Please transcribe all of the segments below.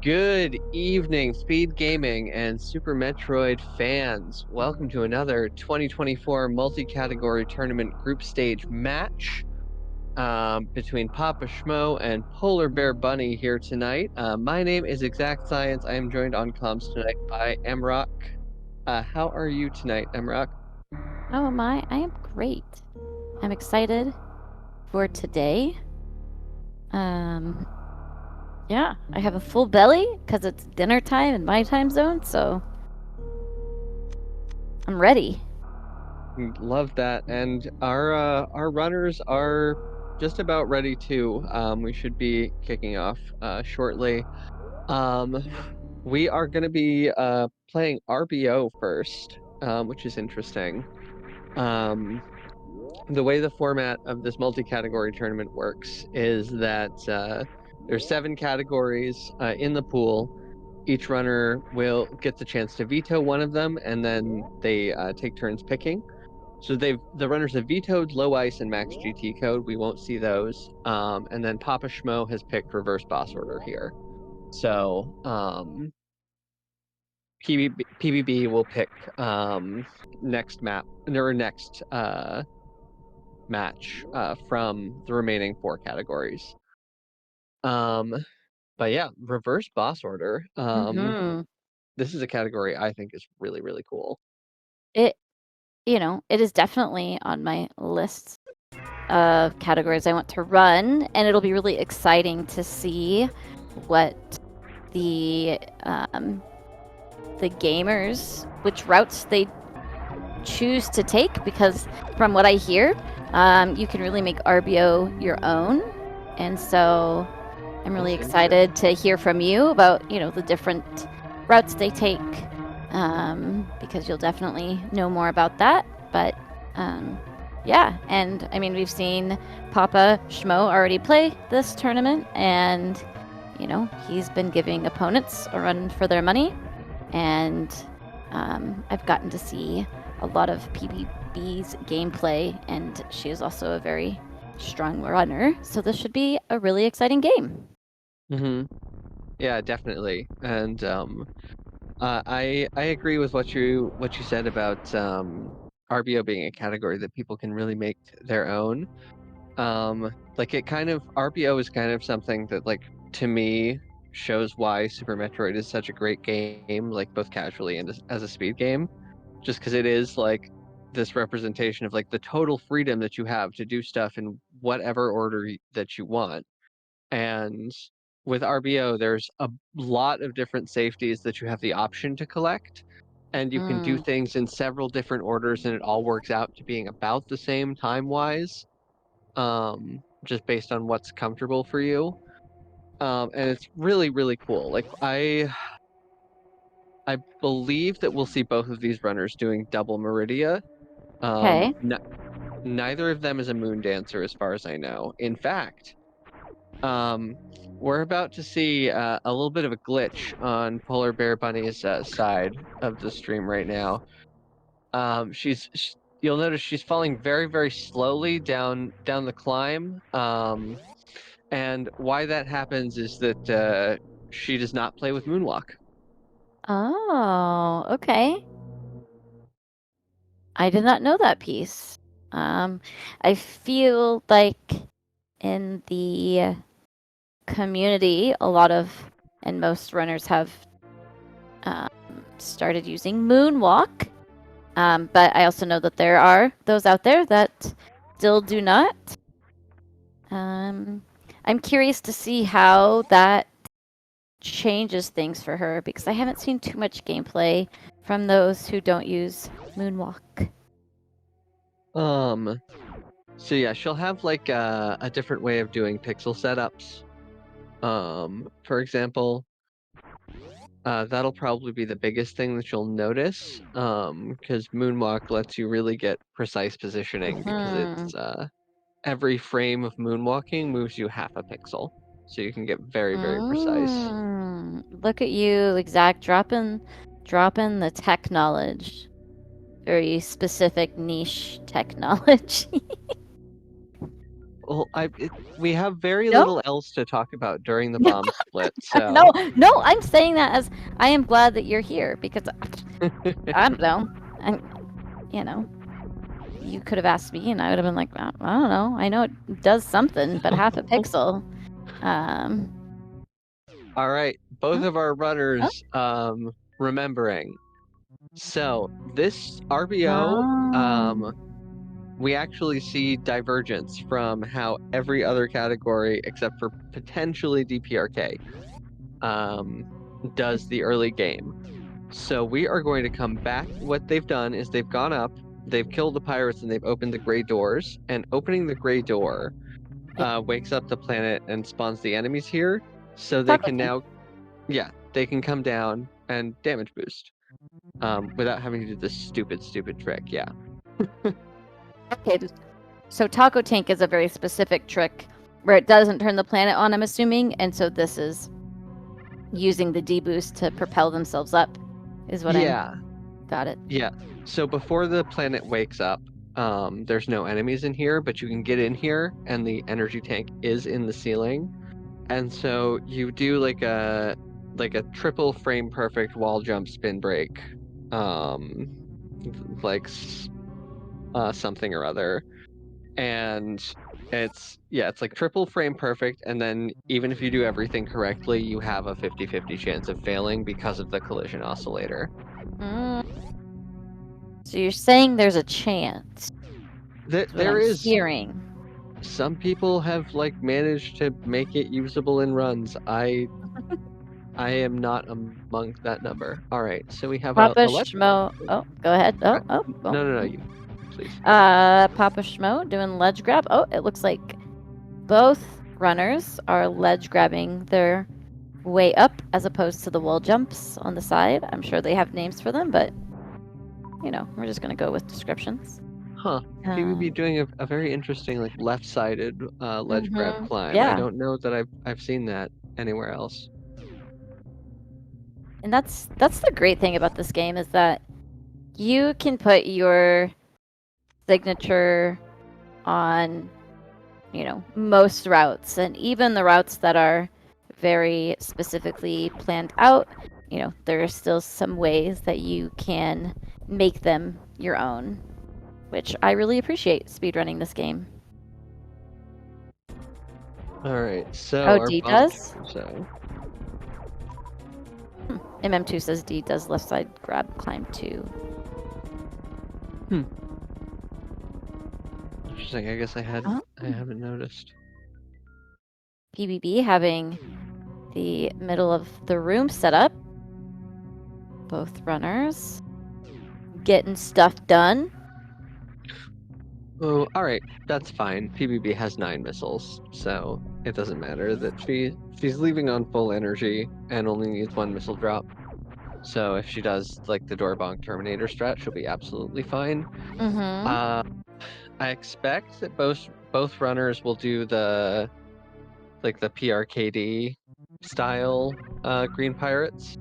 Good evening, Speed Gaming and Super Metroid fans. Welcome to another 2024 multi-category tournament group stage match between PapaSchmo and Polar Bear Bunny here tonight. My name is Exact Science. I am joined on comms tonight by Emrock. How are you tonight, Emrock? Oh my, I am great. I'm excited for today. Yeah, I have a full belly because it's dinner time in my time zone, so I'm ready. Love that. And our runners are just about ready too. We should be kicking off shortly. Um, we are going to be playing RBO first, which is interesting. Um, the way the format of this multi-category tournament works is that there's 7 categories in the pool. Each runner will get the chance to veto one of them, and then they take turns picking. So the runners have vetoed low ice and max GT code. We won't see those. And then Papa Schmo has picked reverse boss order here. So PBB will pick next map or next match from the remaining 4 categories. Um, but yeah, reverse boss order. Mm-hmm. This is a category I think is really, really cool. It, it is definitely on my list of categories I want to run, and it'll be really exciting to see what the gamers, which routes they choose to take, because from what I hear, you can really make RBO your own, and so I'm really excited to hear from you about the different routes they take, because you'll definitely know more about that. But yeah, and I mean, we've seen PapaSchmo already play this tournament, and he's been giving opponents a run for their money, and I've gotten to see a lot of PBB's gameplay, and she is also a very strong runner. So this should be a really exciting game. Yeah, definitely. And I agree with what you said about RBO being a category that people can really make their own. Like it kind of RBO is kind of something that like to me shows why Super Metroid is such a great game, like both casually and as a speed game, just because it is like this representation of like the total freedom that you have to do stuff in whatever order that you want. And with RBO, there's a lot of different safeties that you have the option to collect, and you can do Mm. things in several different orders, and it all works out to being about the same time-wise, just based on what's comfortable for you. And it's really, really cool. Like I believe that we'll see both of these runners doing double Meridia. Okay. Neither of them is a moon dancer, as far as I know. In fact, Um, we're about to see a little bit of a glitch on Polar Bear Bunny's side of the stream right now. You'll notice she's falling very, very slowly down the climb. And why that happens is that she does not play with Moonwalk. Oh, okay. I did not know that piece. I feel like in the community, a lot of and most runners have um, started using Moonwalk. But I also know that there are those out there that still do not. I'm curious to see how that changes things for her, because I haven't seen too much gameplay from those who don't use Moonwalk. So yeah, she'll have like a different way of doing pixel setups. For example, that'll probably be the biggest thing that you'll notice, because Moonwalk lets you really get precise positioning because it's every frame of moonwalking moves you half a pixel, so you can get very, very precise. Look at you, Exact, dropping the tech knowledge. Very specific niche tech knowledge. Well, we have very No? little else to talk about during the bomb split, so No, I'm saying that as I am glad that you're here because I don't know. You know, you could have asked me and I would have been like, I don't know. I know it does something, but half a pixel. All right, both Oh, of our runners remembering. So this RBO, oh. we actually see divergence from how every other category, except for potentially DPRK, does the early game. So we are going to come back. What they've done is they've gone up, they've killed the pirates, and they've opened the gray doors. And opening the gray door wakes up the planet and spawns the enemies here. So they Taco can tank. now, yeah, they can come down and damage boost without having to do this stupid trick. Yeah. Okay, so Taco Tank is a very specific trick where it doesn't turn the planet on, I'm assuming, and so this is using the D-boost to propel themselves up, is what Yeah. got it. Yeah. So before the planet wakes up, there's no enemies in here, but you can get in here, and the energy tank is in the ceiling. And so you do like a triple frame perfect wall jump spin break, um, like something or other, and it's like triple frame perfect, and then even if you do everything correctly, you have a 50-50 chance of failing because of the collision oscillator. Mm. So you're saying there's a chance, is what There I'm is hearing. some people have like managed to make it usable in runs. I am not among that number. All right, so we have a ledge. PapaSchmo. Oh, go ahead. Oh, oh, oh. No, you, please. PapaSchmo doing ledge grab. Oh, it looks like both runners are ledge grabbing their way up as opposed to the wall jumps on the side. I'm sure they have names for them, but we're just gonna go with descriptions. Huh. PvP doing a very interesting like left-sided ledge grab climb. I Yeah, don't know that I've seen that anywhere else. and that's the great thing about this game is that you can put your signature on most routes, and even the routes that are very specifically planned out, there are still some ways that you can make them your own, which I really appreciate speedrunning this game. All right, so Oh, our D bomb. does? So MM2 says D does left side grab climb too. interesting. I guess I Oh. haven't noticed. PBB having the middle of the room set up. Both runners getting stuff done. Oh, all right, that's fine. PBB has 9 missiles, so it doesn't matter that she's leaving on full energy and only needs 1 missile drop. So if she does like the Dorbonk Terminator strat, she'll be absolutely fine. Mm-hmm. I expect that both runners will do the PRKD style Green Pirates.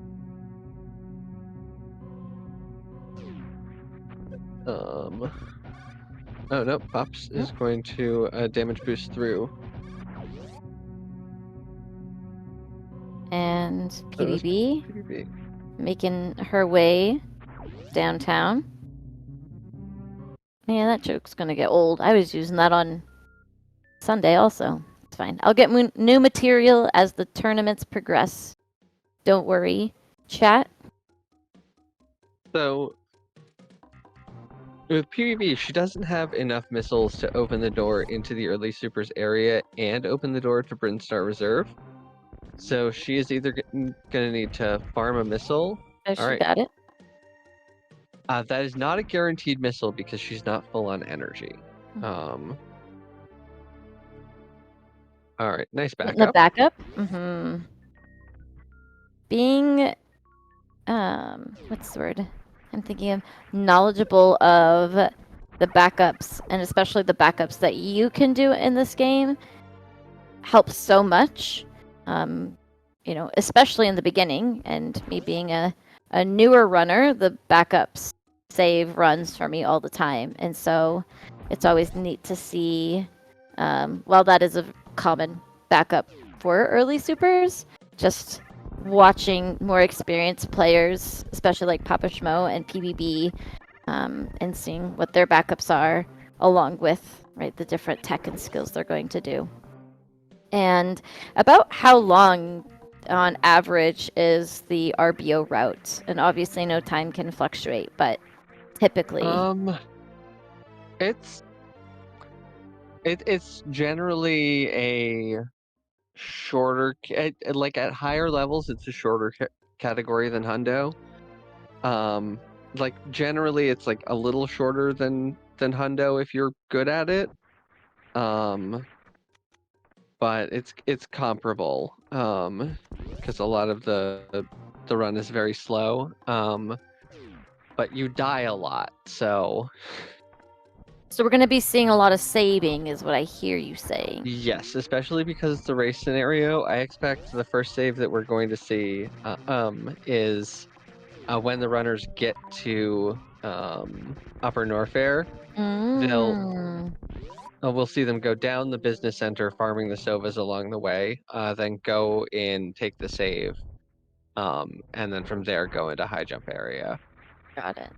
Oh no, Pops is going to damage boost through. And PBB PBB. making her way downtown. Yeah, that joke's gonna get old. I was using that on Sunday also. It's fine. I'll get new material as the tournaments progress. Don't worry, chat. So with PvP, she doesn't have enough missiles to open the door into the early supers area and open the door to Brinstar Reserve. So she is either gonna need to farm a missile. Oh, All she right. got it. That is not a guaranteed missile because she's not full on energy. All right, nice Getting a backup. backup. Mm-hmm. Being, what's the word? I'm thinking of knowledgeable of the backups, and especially the backups that you can do in this game, helps so much. Especially in the beginning, and me being a newer runner, the backups save runs for me all the time, and so it's always neat to see While that is a common backup for early supers, just watching more experienced players, especially like PapaSchmo and PBB, and seeing what their backups are, along with the different tech and skills they're going to do. And about how long on average is the RBO route? And obviously no time can fluctuate, but typically. It's generally a shorter, like at higher levels, it's a shorter category than Hundo. Like generally it's like a little shorter than Hundo if you're good at it. But it's comparable. Because a lot of the run is very slow. But you die a lot, so So we're going to be seeing a lot of saving, is what I hear you saying. yes, especially because it's the race scenario. I expect the first save that we're going to see is when the runners get to Upper Norfair. Mm. We'll see them go down the business center, farming the Sovas along the way, then go in, take the save, and then from there go into high jump area. Got it.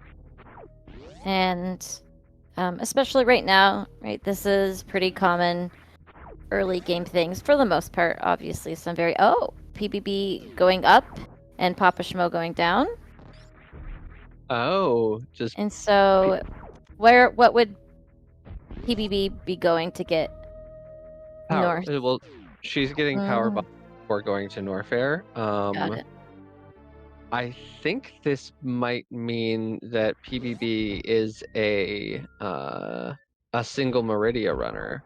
And especially right now, this is pretty common early game things for the most part, obviously. Some very, PBB going up and PapaSchmo going down. Oh, just And so what would PBB be going to get power. north? Well, she's getting power bomb before going to Norfair. Got it. I think this might mean that PBB is a single Meridia runner.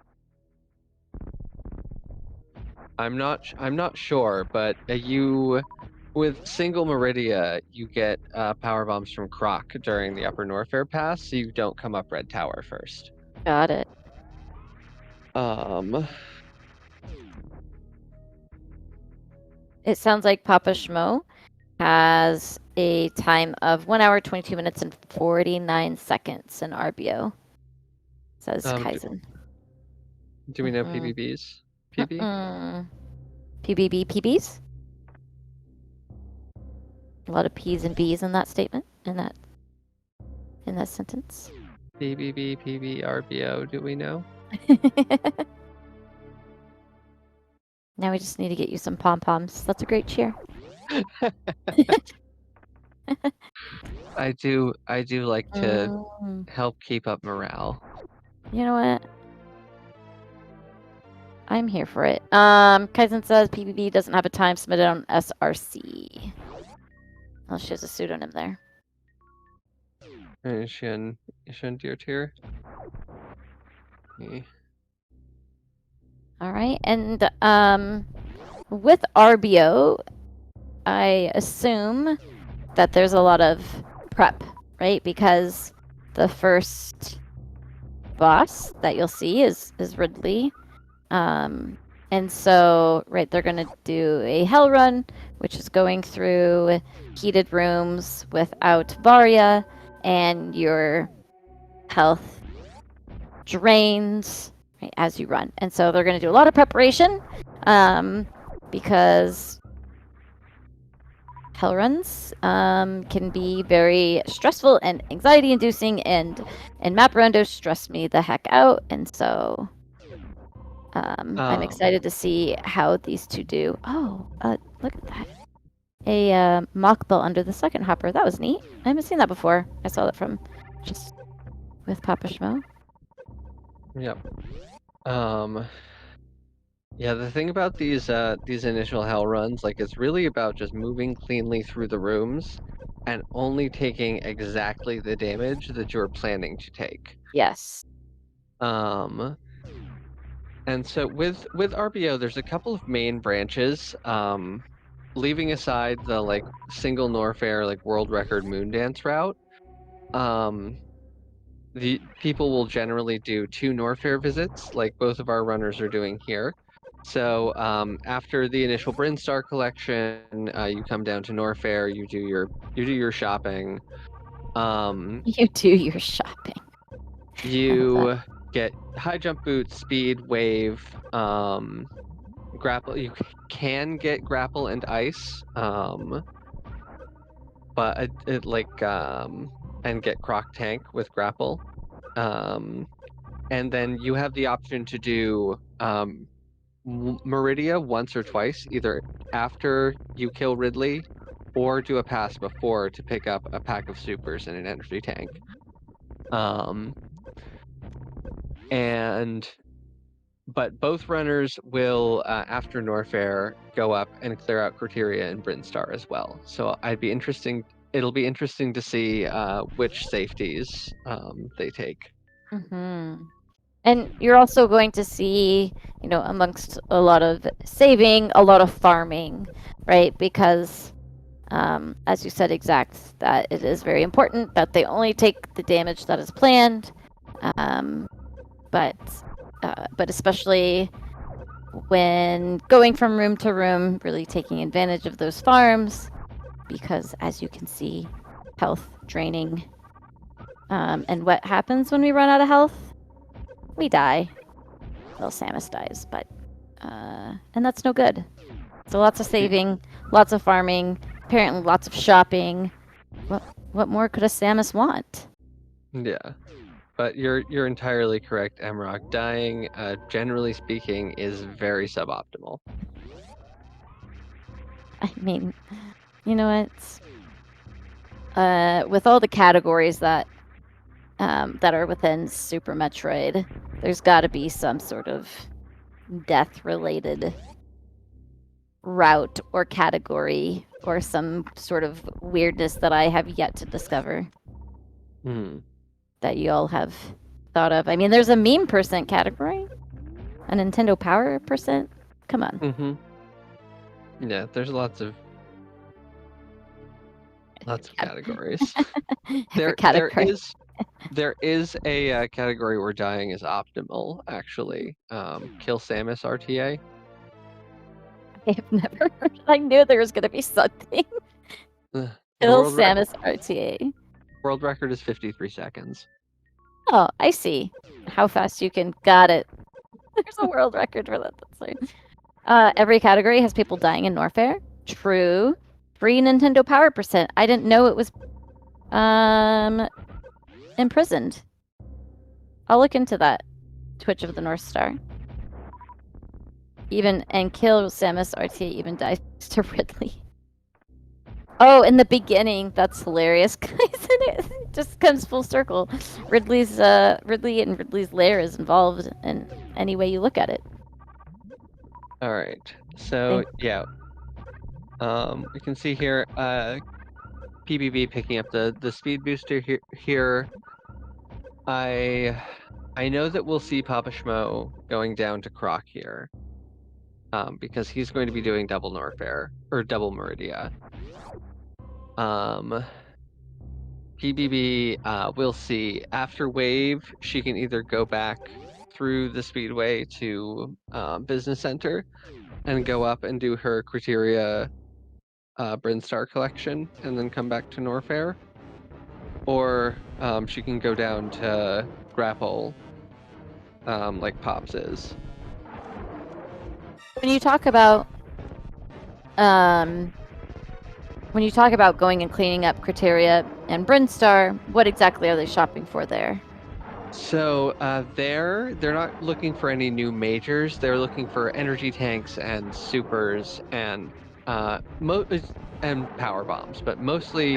I'm not sure, but with single Meridia you get power bombs from Croc during the Upper Norfair pass, so you don't come up Red Tower first. Got it. It sounds like PapaSchmo has a time of 1 hour, 22 minutes, and 49 seconds in RBO, says Kaizen. Do we know PBB's? PB? PBB PBs? A lot of P's and B's in that statement, in that sentence. PBB, PB, RBO, do we know? Now we just need to get you some pom-poms. That's a great cheer. I do like to help keep up morale. You know what? I'm here for it. Kaizen says PBB doesn't have a time submitted on SRC. Oh, she has a pseudonym there. Is she on deer tier? Yeah. All right, and with RBO, I assume that there's a lot of prep, right? Because the first boss that you'll see is Ridley. And so, they're going to do a hell run, which is going through heated rooms without Varia, and your health drains as you run. And so they're going to do a lot of preparation because hell runs can be very stressful and anxiety-inducing, and map randos stress me the heck out. And so I'm excited to see how these two do. Oh, look at that. A mock belt under the second hopper. That was neat. I haven't seen that before. I saw that from just with PapaSchmo. Yep. Yeah, the thing about these initial hell runs, like, it's really about just moving cleanly through the rooms and only taking exactly the damage that you're planning to take. Yes. And so with RBO, there's a couple of main branches. Leaving aside the like single Norfair like world record moon dance route, the people will generally do 2 Norfair visits, like both of our runners are doing here. So after the initial Brinstar collection, you come down to Norfair, you do your shopping. You do your shopping. You get high jump boots, speed, wave, grapple. You can get grapple and ice, but and get croc tank with grapple. And then you have the option to do Meridia once or twice, either after you kill Ridley or do a pass before to pick up a pack of supers and an energy tank. But both runners will, after Norfair, go up and clear out Criteria and Brinstar as well. So it'll be interesting to see which safeties they take. Mm-hmm. And you're also going to see, amongst a lot of saving, a lot of farming, right? Because, as you said, that it is very important that they only take the damage that is planned. But especially when going from room to room, really taking advantage of those farms, because as you can see, health draining. And what happens when we run out of health? We die. Well, Samus dies, but and that's no good. So lots of saving, lots of farming, apparently lots of shopping. What more could a Samus want? Yeah, but you're entirely correct, Emrock. Dying, generally speaking, is very suboptimal. I mean, you know what? With all the categories that are within Super Metroid, there's got to be some sort of death-related route or category or some sort of weirdness that I have yet to discover that you all have thought of. I mean, there's a meme percent category, a Nintendo Power percent. Come on. Mm-hmm. Yeah, there's lots of categories. There is a category where dying is optimal, actually. Kill Samus RTA. I have never heard. I knew there was going to be something. Kill Samus RTA. World record is 53 seconds. Oh, I see. How fast you can. Got it. There's a world record for that. That's right. Every category has people dying in Norfair. True. Free Nintendo Power percent. I didn't know it was imprisoned. I'll look into that. Twitch of the North Star. And kill Samus RTA even dies to Ridley. Oh, in the beginning, that's hilarious, guys. It just comes full circle. Ridley and Ridley's lair is involved in any way you look at it. All right. So yeah, we can see here PBB picking up the speed booster here. I know that we'll see PapaSchmo going down to Croc here, because he's going to be doing double Norfair or double Meridia. PBB, we'll see. After Wave, she can either go back through the Speedway to Business Center and go up and do her Criteria Brinstar collection and then come back to Norfair. Or she can go down to Grapple, like Pops is. When you talk about going and cleaning up Criteria and Brinstar, what exactly are they shopping for there? So they're not looking for any new majors. They're looking for energy tanks and supers and and power bombs, but mostly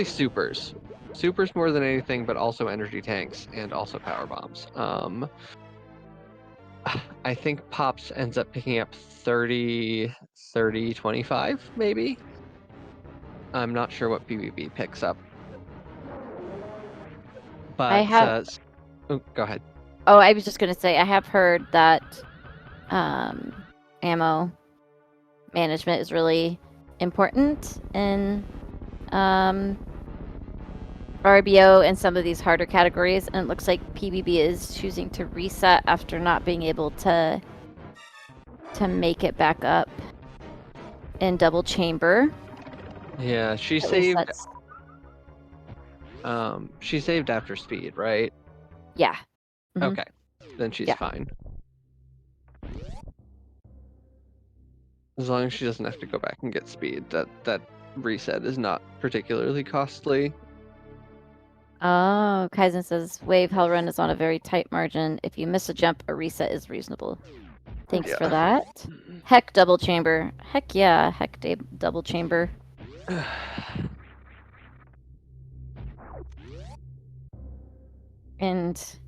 supers. Supers more than anything, but also energy tanks and also power bombs. I think Pops ends up picking up 30, 25, maybe. I'm not sure what PvP picks up. But go ahead. Oh, I was just going to say, I have heard that ammo management is really important in RBO and some of these harder categories, and it looks like PBB is choosing to reset after not being able to make it back up in double chamber. Yeah, she saved. She saved after speed, right? Yeah. Mm-hmm. Okay. then she's Yeah. fine. As long as she doesn't have to go back and get speed, that reset is not particularly costly. Oh, Kaizen says wave hell run is on a very tight margin. If you miss a jump, a reset is reasonable. Thanks for that. Heck double chamber. Heck yeah, heck double chamber. And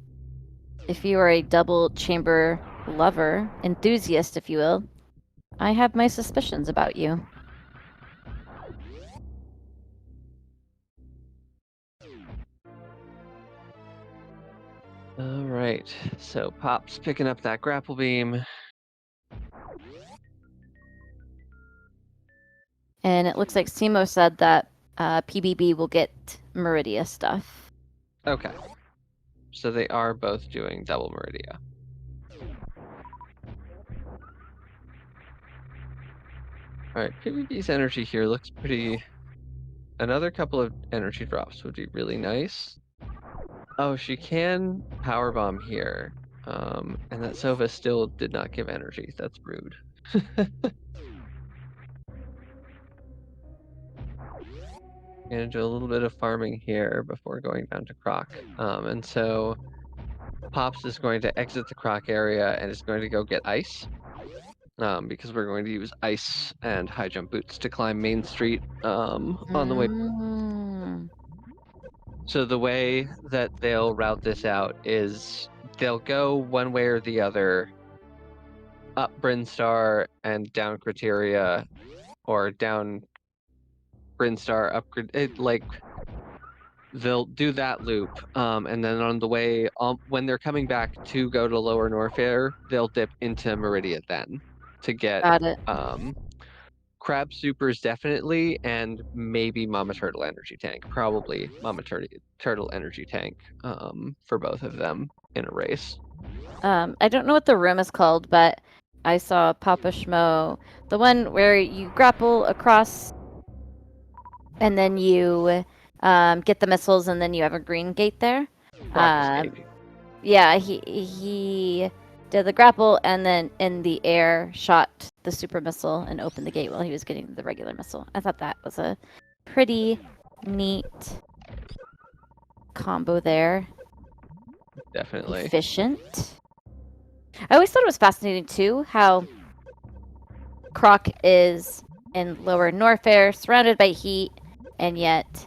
if you are a double chamber lover, enthusiast, if you will, I have my suspicions about you. All right, so Pop's picking up that grapple beam. And it looks like Simo said that PBB will get Meridia stuff. Okay, so they are both doing double Meridia. All right, PBB's energy here looks pretty. Another couple of energy drops would be really nice. Oh, she can powerbomb here. And that Sova still did not give energy. That's rude. Gonna do a little bit of farming here before going down to Croc. And so Pops is going to exit the Croc area and is going to go get ice. Because we're going to use ice and high jump boots to climb Main Street on the way. So the way that they'll route this out is they'll go one way or the other, up Brinstar and down Criteria, or down Brinstar, up like they'll do that loop, and then on the way, when they're coming back to go to Lower Norfair, they'll dip into Meridia then to get Got it. Crab Supers definitely, and maybe Mama Turtle Energy Tank. Probably Mama Turtle Energy Tank for both of them in a race. I don't know what the room is called, but I saw PapaSchmo, the one where you grapple across and then you get the missiles and then you have a green gate there. Yeah, he did the grapple and then in the air shot the super missile and opened the gate while he was getting the regular missile. I thought that was a pretty neat combo there. Definitely. Efficient. I always thought it was fascinating too how Croc is in Lower Norfair, surrounded by heat, and yet,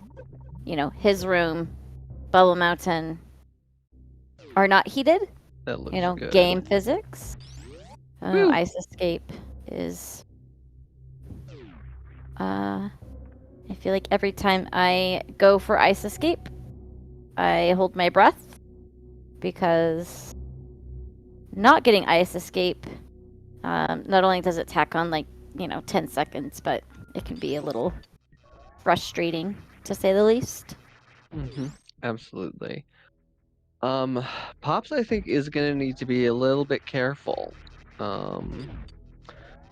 you know, his room, Bubble Mountain, are not heated. That looks You know, good. game physics. Ice Escape is. I feel like every time I go for Ice Escape, I hold my breath because not getting Ice Escape, not only does it tack on like 10 seconds, but it can be a little frustrating to say the least. Absolutely. Pops, I think, is gonna need to be a little bit careful.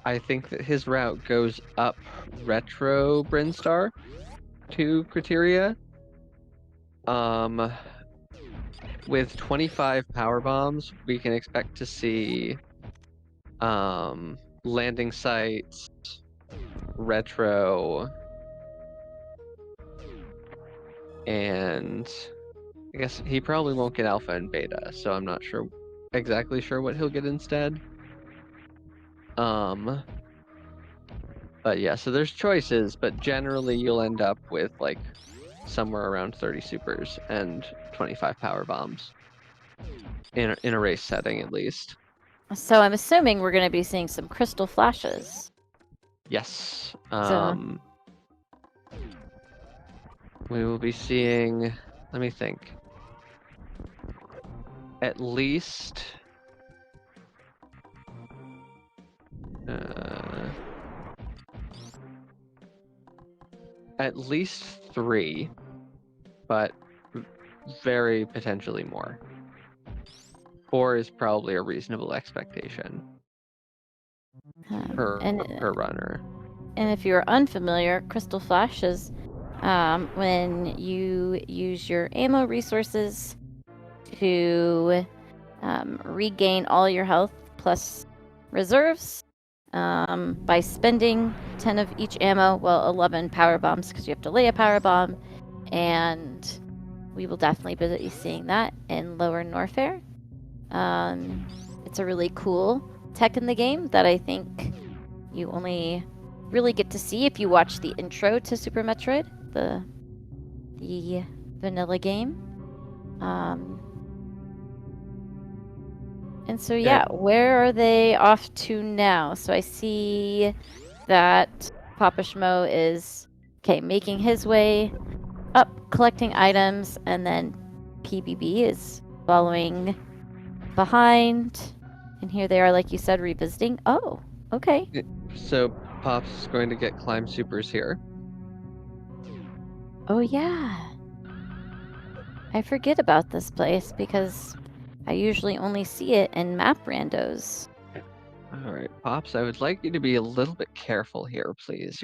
I think that his route goes up Retro Brinstar to Criteria. With 25 power bombs, we can expect to see landing sites, Retro, and I guess he probably won't get Alpha and Beta, so I'm not exactly sure what he'll get instead. But yeah, so there's choices, but generally you'll end up with like somewhere around 30 supers and 25 power bombs in a race setting at least. So I'm assuming we're going to be seeing some crystal flashes. Yes. So we will be seeing, let me think, at least at least 3, but very potentially more. 4 is probably a reasonable expectation per runner. And if you're unfamiliar, crystal flash is when you use your ammo resources to regain all your health plus reserves by spending 10 of each ammo. Well, 11 power bombs because you have to lay a power bomb. And we will definitely be seeing that in Lower Norfair. It's a really cool tech in the game that I think you only really get to see if you watch the intro to Super Metroid, the vanilla game. And so yeah, where are they off to now? So I see that PapaSchmo is making his way up, collecting items, and then PBB is following behind. And here they are, like you said, revisiting. Oh, okay. So Pop's is going to get climb supers here. Oh yeah. I forget about this place because I usually only see it in map randos. All right, Pops, I would like you to be a little bit careful here, please.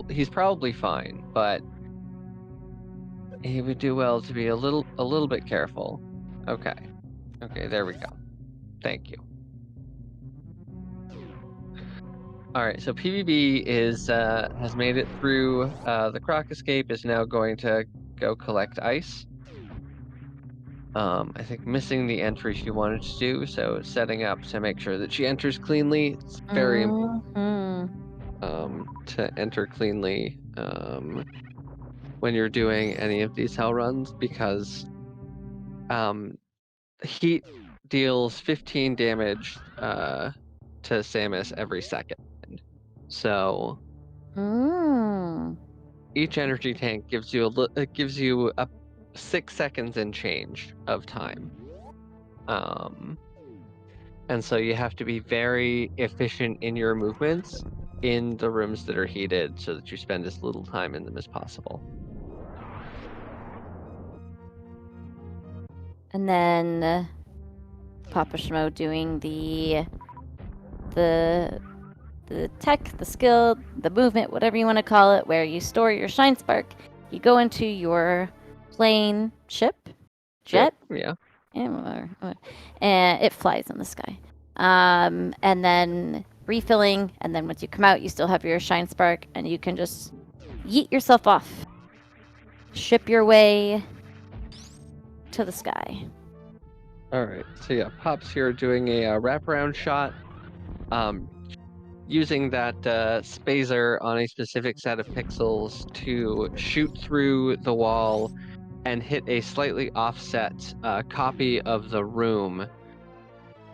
He's probably fine, but he would do well to be a little bit careful. Okay. Okay, there we go. Thank you. All right, so PBB has made it through the croc escape, is now going to go collect ice. I think missing the entry she wanted to do, so setting up to make sure that she enters cleanly. It's very important to enter cleanly when you're doing any of these hell runs, because heat deals 15 damage to Samus every second. So each energy tank gives you a 6 seconds and change of time. And so you have to be very efficient in your movements in the rooms that are heated so that you spend as little time in them as possible. And then PapaSchmo doing the tech, the skill, the movement, whatever you want to call it, where you store your shine spark. You go into your plane jet, yeah, and it flies in the sky. And then refilling, and then once you come out, you still have your shine spark, and you can just yeet yourself off, ship your way to the sky. All right, so yeah, Pop's here doing a wraparound shot, using that spazer on a specific set of pixels to shoot through the wall and hit a slightly offset copy of the room,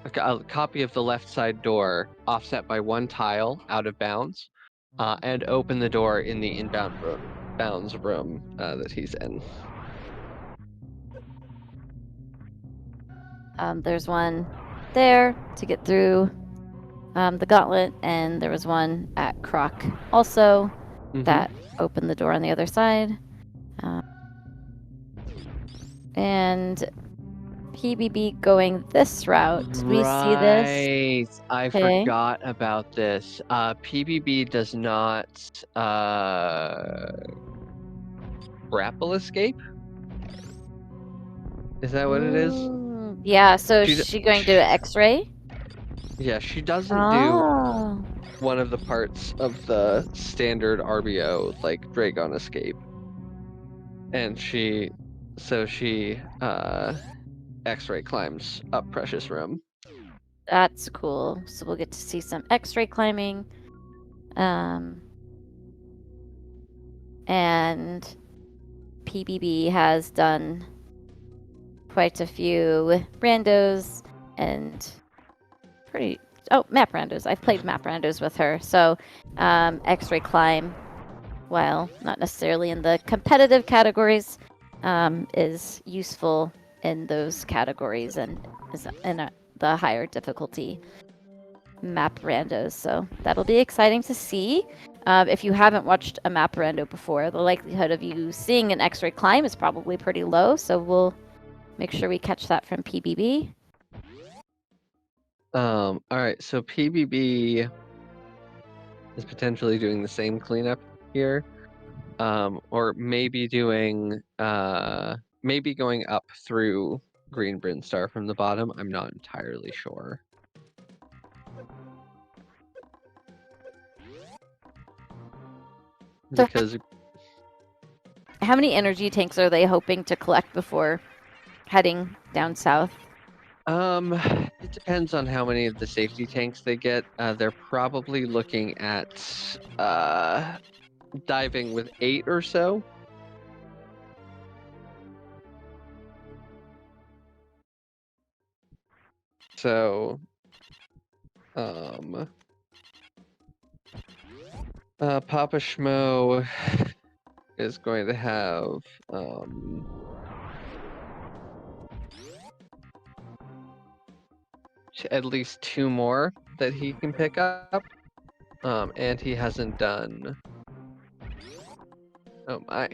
a copy of the left side door, offset by one tile out of bounds, and open the door in the bounds room that he's in. There's one there to get through the gauntlet, and there was one at Croc also that opened the door on the other side. And PBB going this route. We see this. Right, I forgot about this. PBB does not grapple escape? Is that what it is? Yeah, so is she going to X-ray? Yeah, she doesn't do one of the parts of the standard RBO, like Dragon escape. And she X-ray climbs up Precious Room. That's cool. So we'll get to see some X-ray climbing. And PBB has done quite a few randos and map randos. I've played map randos with her. So X-ray climb, while not necessarily in the competitive categories, is useful in those categories and is in the higher difficulty map randos. So that'll be exciting to see. If you haven't watched a map rando before, the likelihood of you seeing an X-ray climb is probably pretty low. So we'll make sure we catch that from PBB. All right, so PBB is potentially doing the same cleanup here, or maybe doing maybe going up through green Brinstar from the bottom. I'm not entirely sure. So Because how many energy tanks are they hoping to collect before heading down south? it depends on how many of the safety tanks they get. They're probably looking at diving with 8 or so. So, PapaSchmo is going to have at least 2 more that he can pick up. And he hasn't done. Oh my.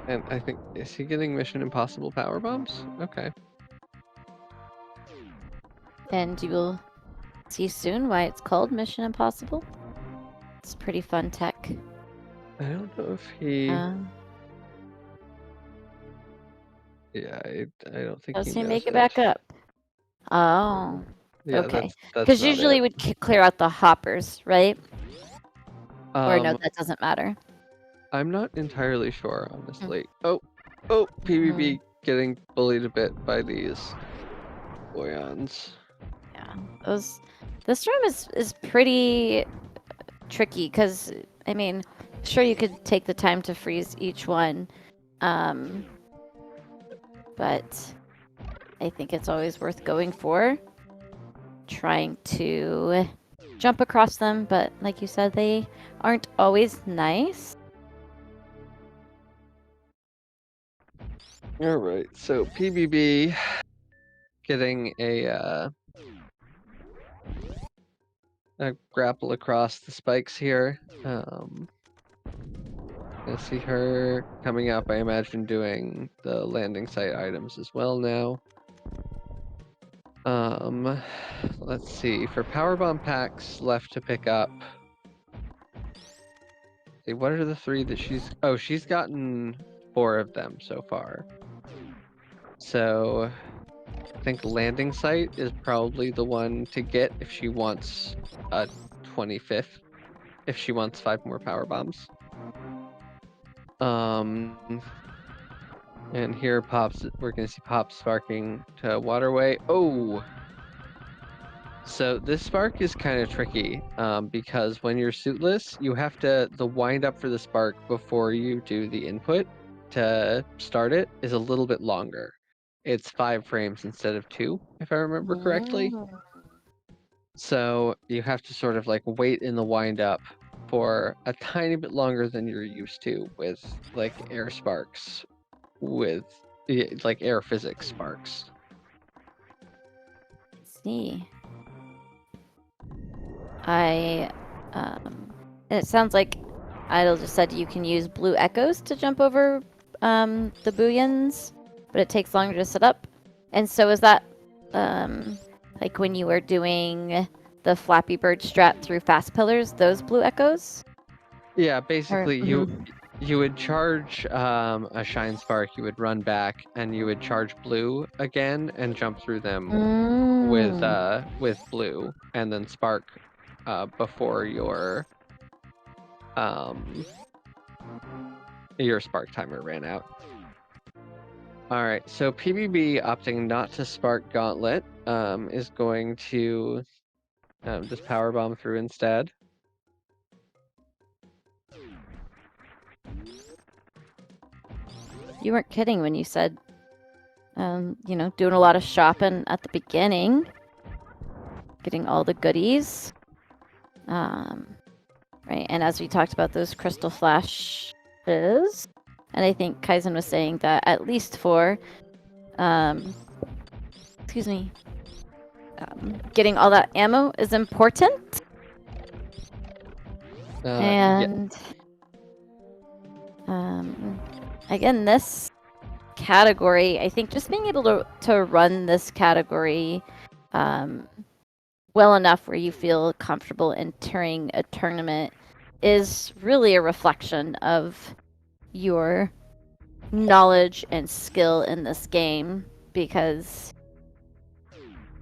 And I think, is he getting Mission Impossible power bombs? Okay. And you will see soon why it's called Mission Impossible. It's pretty fun tech. I don't know if he. Yeah, I don't think Does he he knows make it it. back up? Oh. Yeah, Okay. that's Because not usually it. we'd clear out the hoppers, right? Or no, Um, that doesn't matter. I'm not entirely sure, honestly. Oh, PvP getting bullied a bit by these Boyons. Yeah, this room is pretty tricky because I mean, sure you could take the time to freeze each one, but I think it's always worth going for. Trying to jump across them, but like you said, they aren't always nice. All right, so PBB getting a grapple across the spikes here. I see her coming up, I imagine doing the landing site items as well now. Let's see, for powerbomb packs left to pick up. What are the 3 that she's gotten 4 of them so far. So I think landing site is probably the one to get if she wants a 25th, if she wants 5 more power bombs. And here we're gonna see Pop sparking to waterway. Oh, so this spark is kind of tricky because when you're suitless, you have the wind up for the spark before you do the input to start it is a little bit longer. It's 5 frames instead of 2, if I remember correctly. So you have to sort of like wait in the wind up for a tiny bit longer than you're used to with like air sparks, with like air physics sparks. Let's see. And it sounds like Idle just said you can use blue echoes to jump over the booyans, but it takes longer to set up. And so is that like when you were doing the Flappy Bird strat through fast pillars, those blue echoes? Yeah, basically Or, you would charge a shine spark, you would run back, and you would charge blue again and jump through them with blue, and then spark before your spark timer ran out. All right, so PBB opting not to spark Gauntlet is going to just power bomb through instead. You weren't kidding when you said, doing a lot of shopping at the beginning, getting all the goodies. Right, and as we talked about those crystal flashes, and I think Kaizen was saying that at least for, getting all that ammo is important. And again, this category, I think just being able to run this category well enough where you feel comfortable entering a tournament is really a reflection of your knowledge and skill in this game, because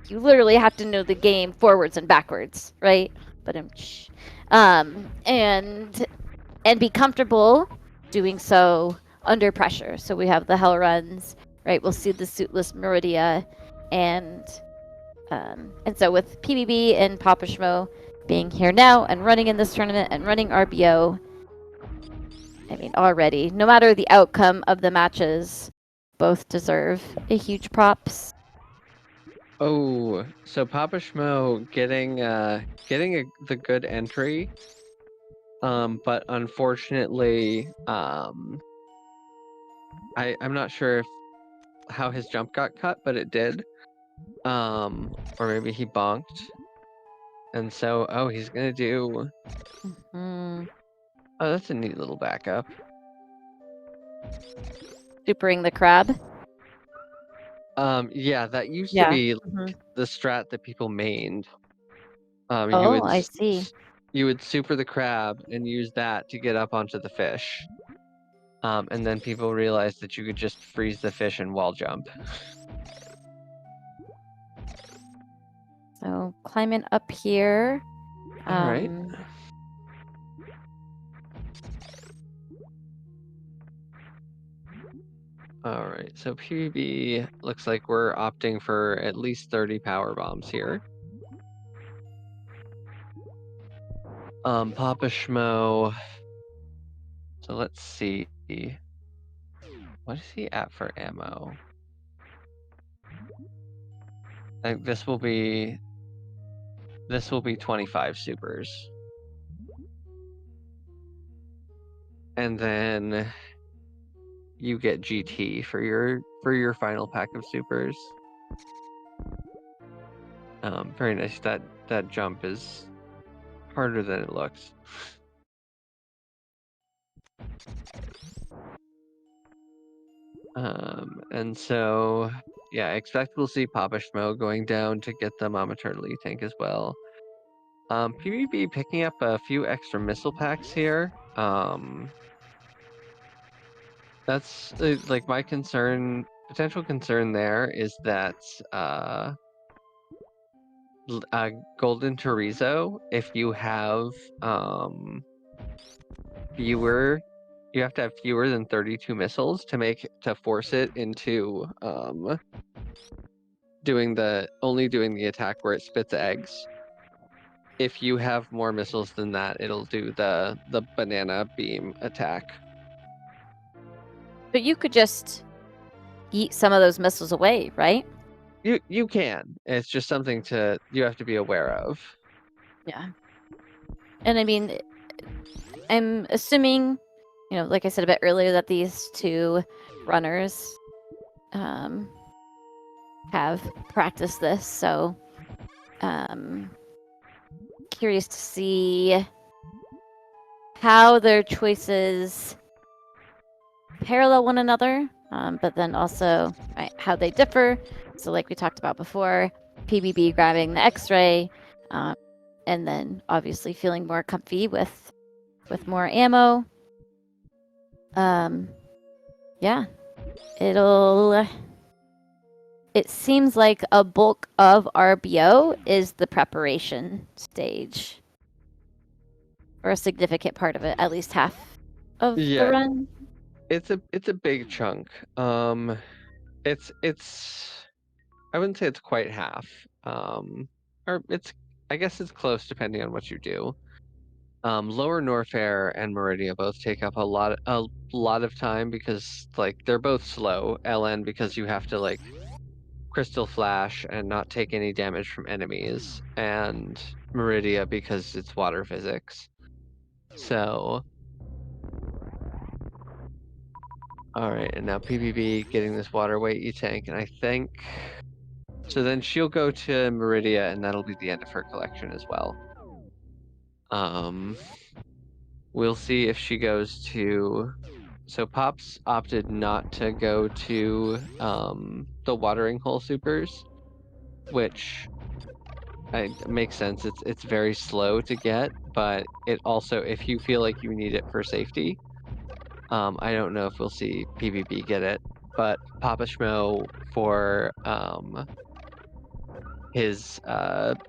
you literally have to know the game forwards and backwards, right? But and be comfortable doing so under pressure. So we have the hell runs, right? We'll see the suitless Meridia, and so with PBB and PapaSchmo being here now and running in this tournament and running RBO, I mean, already, no matter the outcome of the matches, both deserve a huge props. Oh, so PapaSchmo getting the good entry, but unfortunately, I'm not sure if how his jump got cut, but it did. Or maybe he bonked, and so he's gonna do. Mm. Oh, that's a neat little backup. Supering the crab. Yeah, that used to Yeah. be like the strat that people mained. Oh, I see. You would super the crab and use that to get up onto the fish. And then people realized that you could just freeze the fish and wall jump. So climbing up here. All right. All right. So PvB looks like we're opting for at least 30 power bombs here. PapaSchmo. So let's see. What is he at for ammo? I think this will be 25 supers. And then you get GT for your final pack of supers. Very nice. That jump is harder than it looks. And so yeah, I expect we'll see PapaSchmo going down to get the Mama Turtley tank as well. PvP picking up a few extra missile packs here. That's like my potential concern there is that Golden Chorizo, if you have fewer, you have to have fewer than 32 missiles to force it into only doing the attack where it spits eggs. If you have more missiles than that, it'll do the banana beam attack. But you could just eat some of those missiles away, right? You can. It's just something you have to be aware of. Yeah. And I mean, I'm assuming, like I said a bit earlier, that these two runners have practiced this. So curious to see how their choices parallel one another, but then also how they differ. So like we talked about before, PBB grabbing the X-ray, and then obviously feeling more comfy with more ammo. Yeah, it seems like a bulk of RBO is the preparation stage, or a significant part of it, at least half of the run. It's a big chunk. It's I wouldn't say it's quite half. Or I guess it's close depending on what you do. Lower Norfair and Meridia both take up a lot of time because like they're both slow. LN because you have to like crystal flash and not take any damage from enemies, and Meridia because it's water physics. So all right, and now PBB getting this water weight E-tank, and I think so then she'll go to Meridia and that'll be the end of her collection as well. We'll see if she goes to. So Pops opted not to go to the watering hole supers, which It makes sense. It's very slow to get, but it also, if you feel like you need it for safety, I don't know if we'll see PvP get it, but PapaSchmo for his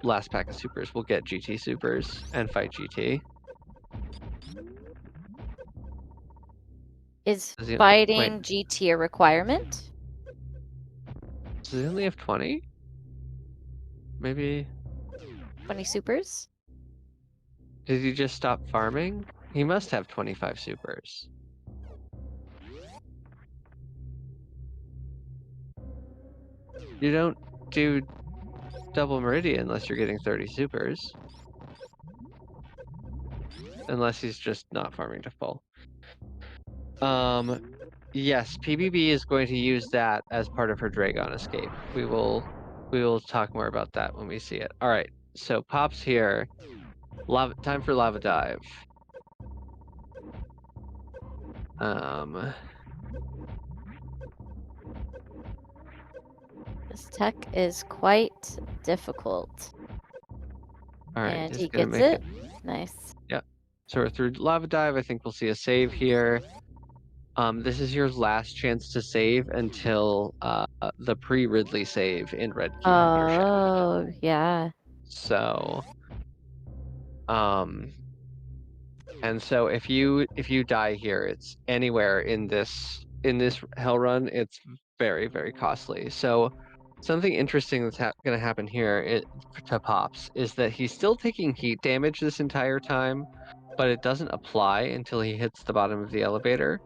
last pack of supers will get GT supers and fight GT. Is Does he, wait, fighting GT a requirement? does he only have 20? Maybe. 20 supers? Did he just stop farming? He must have 25 supers. You don't do double meridian unless you're getting 30 supers. Unless he's just not farming to full. Yes, PBB is going to use that as part of her Dragon escape. We will talk more about that when we see it. All right, so Pop's here. Time for lava dive. This tech is quite difficult. All right, And just he gonna gets make it. it. Nice. Yeah. So we're through lava dive. I think we'll see a save here. This is your last chance to save until the pre-Ridley save in Red Key Hunter Shack. Oh, yeah. So, and so if you die here, it's anywhere in this hell run, it's very, very costly. So something interesting that's going to happen here to Pops is that he's still taking heat damage this entire time, but it doesn't apply until he hits the bottom of the elevator.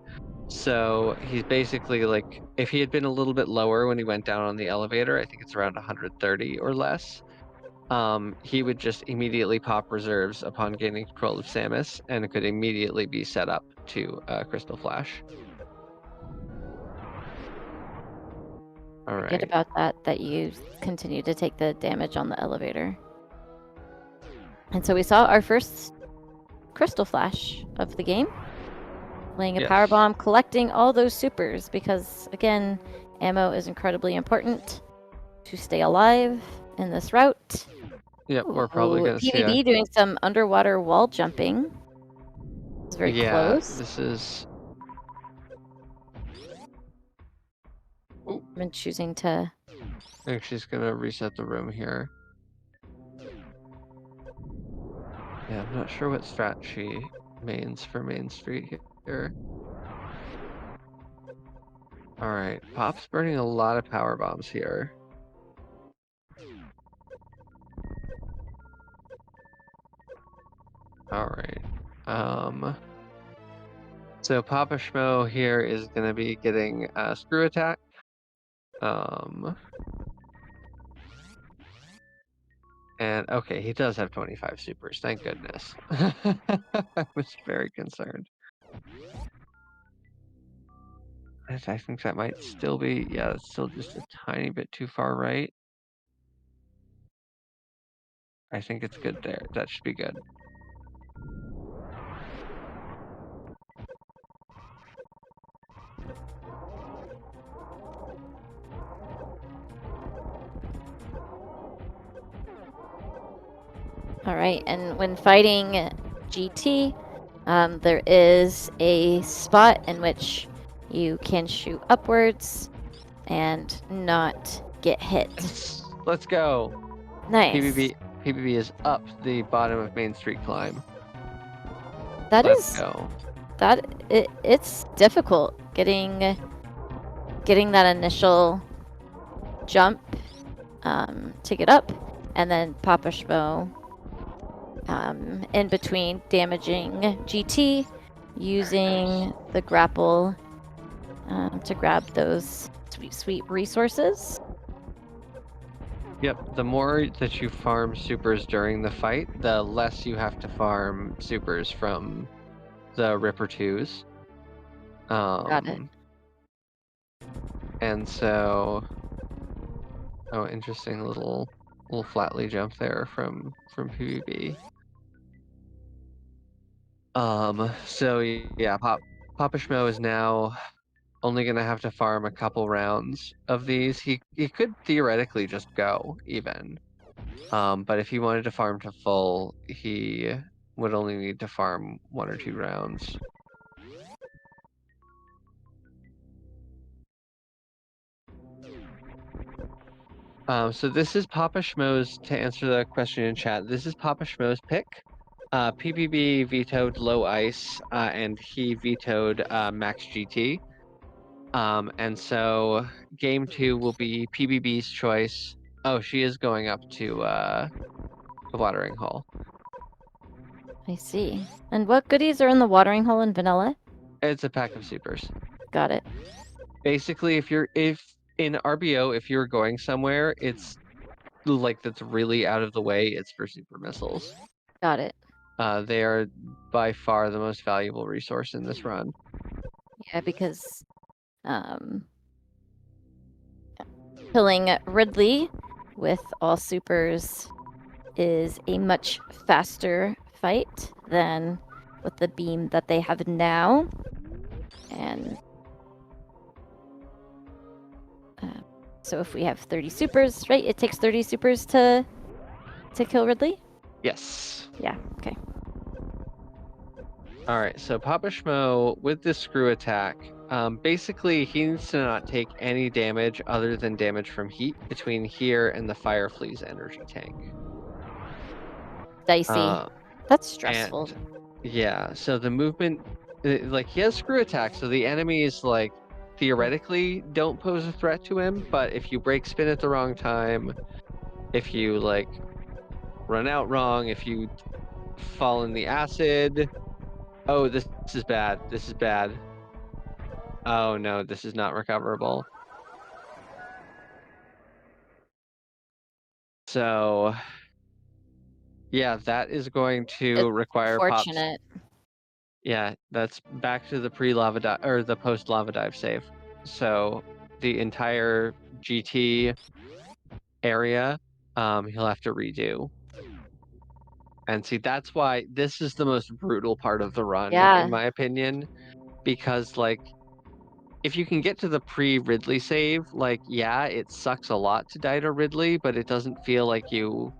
So he's basically like, if he had been a little bit lower when he went down on the elevator, I think it's around 130 or less, he would just immediately pop reserves upon gaining control of Samus, and it could immediately be set up to Crystal Flash. All Forget right. about that you continue to take the damage on the elevator. And so we saw our first Crystal Flash of the game. Laying a power bomb, collecting all those supers, because again, ammo is incredibly important to stay alive in this route. Yep, we're probably gonna see PvB doing some underwater wall jumping. It's very close. This is. I've been choosing to. I think she's gonna reset the room here. Yeah, I'm not sure what strat she mains for Main Street here. All right, Pop's burning a lot of power bombs here. All right. So PapaSchmo here is gonna be getting a screw attack. And okay, he does have 25 supers. Thank goodness. I was very concerned. I think that might still be, yeah, it's still just a tiny bit too far right. I think it's good there. That should be good. All right, and when fighting GT, there is a spot in which you can shoot upwards and not get hit. Let's go. Nice. PvP is up the bottom of Main Street climb. Let's go. It's difficult getting that initial jump to get up, and then PapaSchmo in between damaging GT, using the grapple to grab those sweet resources. Yep, the more that you farm supers during the fight, the less you have to farm supers from the Ripper 2s. Got it. And so, oh, interesting little flatly jump there from PvB. So yeah, PapaSchmo is now only gonna have to farm a couple rounds of these. He could theoretically just go even. But if he wanted to farm to full, he would only need to farm 1 or 2 rounds. So this is PapaSchmo's, to answer the question in chat, this is PapaSchmo's pick. PBB vetoed low ice, and he vetoed max GT. And so game 2 will be PBB's choice. Oh, she is going up to the watering hole. I see. And what goodies are in the watering hole in vanilla? It's a pack of supers. Got it. Basically, if in RBO, if you're going somewhere, it's like that's really out of the way, it's for super missiles. Got it. They are by far the most valuable resource in this run. Yeah, because killing Ridley with all supers is a much faster fight than with the beam that they have now. And so if we have 30 supers, right? It takes 30 supers to kill Ridley? Yes. Yeah, okay. All right, so PapaSchmo with this screw attack, basically he needs to not take any damage other than damage from heat between here and the Fireflea's energy tank. Dicey. That's stressful. And yeah, so the movement, like he has screw attack, so the enemies like theoretically don't pose a threat to him, but if you break spin at the wrong time, if you like run out wrong, if you fall in the acid, oh, this is bad. This is bad. Oh no, this is not recoverable. So yeah, that is going to It's require Pops. fortunate. Yeah, that's back to the pre-lava dive or the post-lava dive save. So the entire GT area, he'll have to redo. And see, that's why this is the most brutal part of the run, Yeah. in my opinion, because like if you can get to the pre-Ridley save, like yeah, it sucks a lot to die to Ridley, but it doesn't feel like you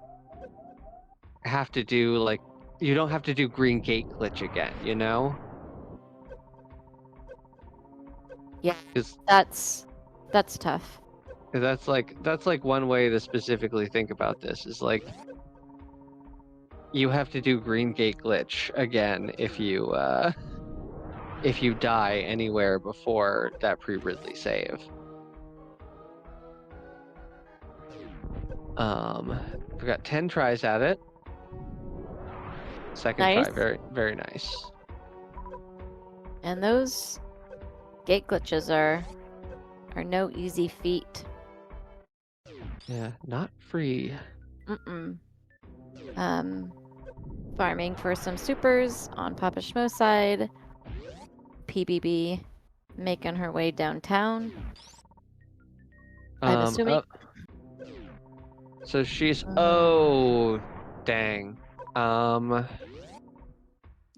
have to do like you don't have to do green gate glitch again, you know? Yeah, 'Cause that's tough. that's like one way to specifically think about this is like you have to do green gate glitch again if you die anywhere before that pre-Ridley save. We've got 10 tries at it. Second Nice. try, very very nice. And those gate glitches are no easy feat. Yeah, not free. Farming for some supers on PapaSchmo's side. PBB making her way downtown. I'm assuming. So she's oh dang.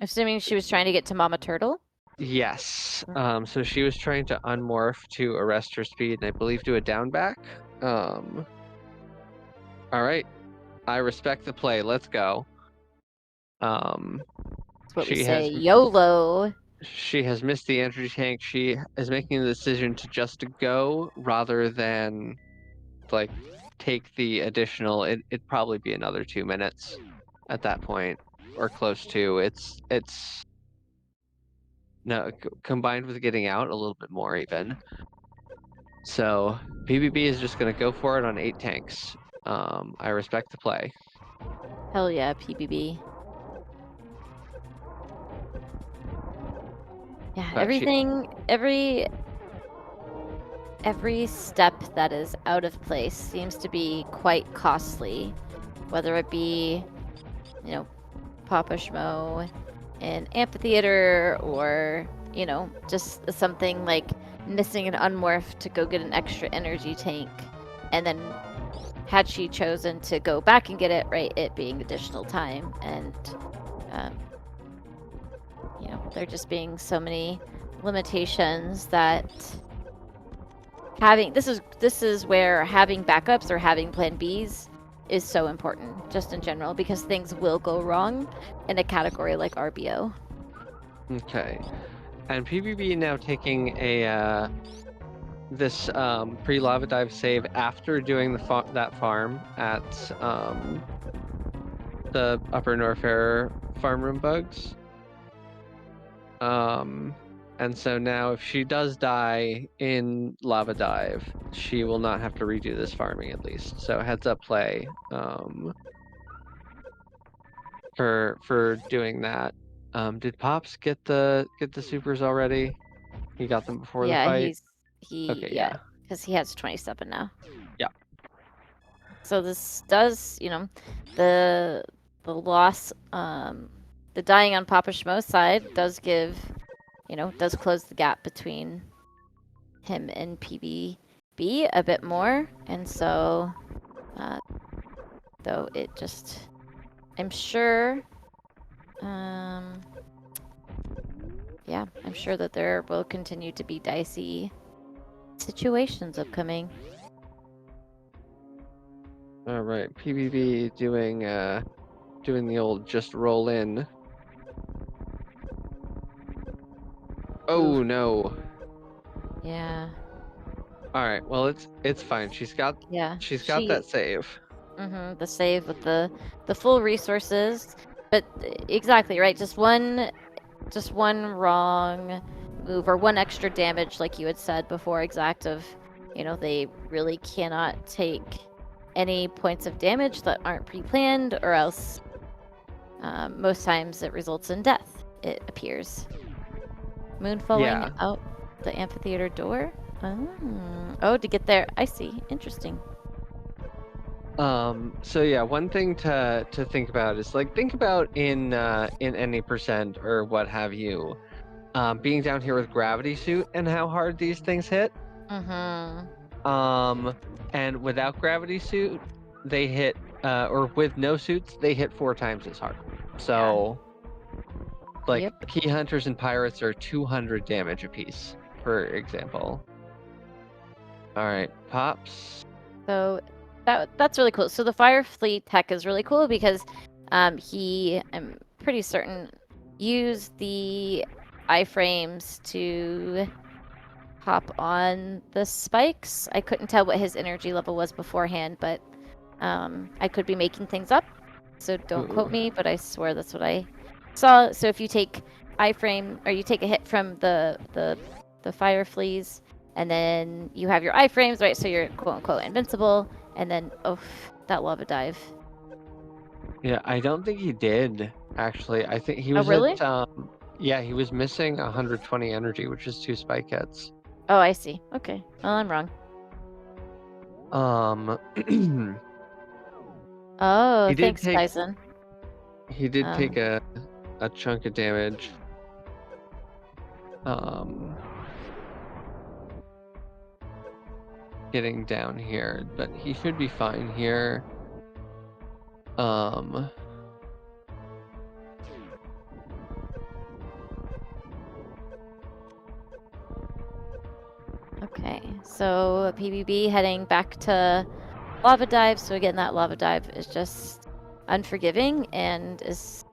Assuming she was trying to get to Mama Turtle. Yes. So she was trying to unmorph to arrest her speed and I believe do a down back. All right. I respect the play. Let's go. That's what we say. YOLO. She has missed the energy tank. She is making the decision to just go rather than like take the additional. It'd probably be another 2 minutes at that point or close to. It's no combined with getting out a little bit more even. So PBB is just gonna go for it on 8 tanks. I respect the play. Hell yeah, PBB. Yeah, But every step that is out of place seems to be quite costly, whether it be, you know, PapaSchmo in amphitheater or, you know, just something like missing an unmorph to go get an extra energy tank, and then had she chosen to go back and get it, right, it being additional time, and you know, there just being so many limitations that having this is where having backups or having plan Bs is so important, just in general, because things will go wrong in a category like RBO. Okay. And PvP now taking a this pre-lava dive save after doing that farm at the Upper Norfair farm room bugs. And so now if she does die in lava dive, she will not have to redo this farming at least. So heads up play for doing that. Did Pops get the supers already? He got them before the Yeah, fight? Okay, yeah, yeah. because he has 27 now. Yeah. So this does, the loss, the dying on PapaSchmo's side does give, does close the gap between him and PvB a bit more, and so, though it just, I'm sure, yeah, I'm sure that there will continue to be dicey situations upcoming. All right, PvP doing the old just roll in. Oh Oof. no. Yeah. All right, well it's fine. Yeah. She's got that save. The save with the full resources, but exactly right. Just one wrong move or one extra damage, like you had said before, exact of, they really cannot take any points of damage that aren't pre-planned, or else most times it results in death. It appears. Moon falling Yeah. out the amphitheater door. Oh, to get there. I see. Interesting. So yeah, one thing to think about is like think about in any percent or what have you, being down here with gravity suit and how hard these things hit. And without gravity suit, they hit or with no suits, they hit 4 times as hard. So like Yep. key hunters and pirates are 200 damage apiece, for example. All right, Pops. So that's really cool. So the Fire Fleet tech is really cool because he, I'm pretty certain, used the iframes to hop on the spikes. I couldn't tell what his energy level was beforehand, but I could be making things up, so don't quote me, but I swear that's what I saw. So if you take iframe, or you take a hit from the fire fleas, and then you have your iframes, right? So you're quote unquote invincible, and then that lava dive. Yeah, I don't think he did actually. I think he Oh was really? at yeah, he was missing 120 energy, which is 2 spike hits. Oh, I see. Okay. Well, I'm wrong. Oh, He did thanks, take Bison. a chunk of damage. Getting down here, but he should be fine here. Okay, so PvB heading back to lava dive. So again, that lava dive is just unforgiving and is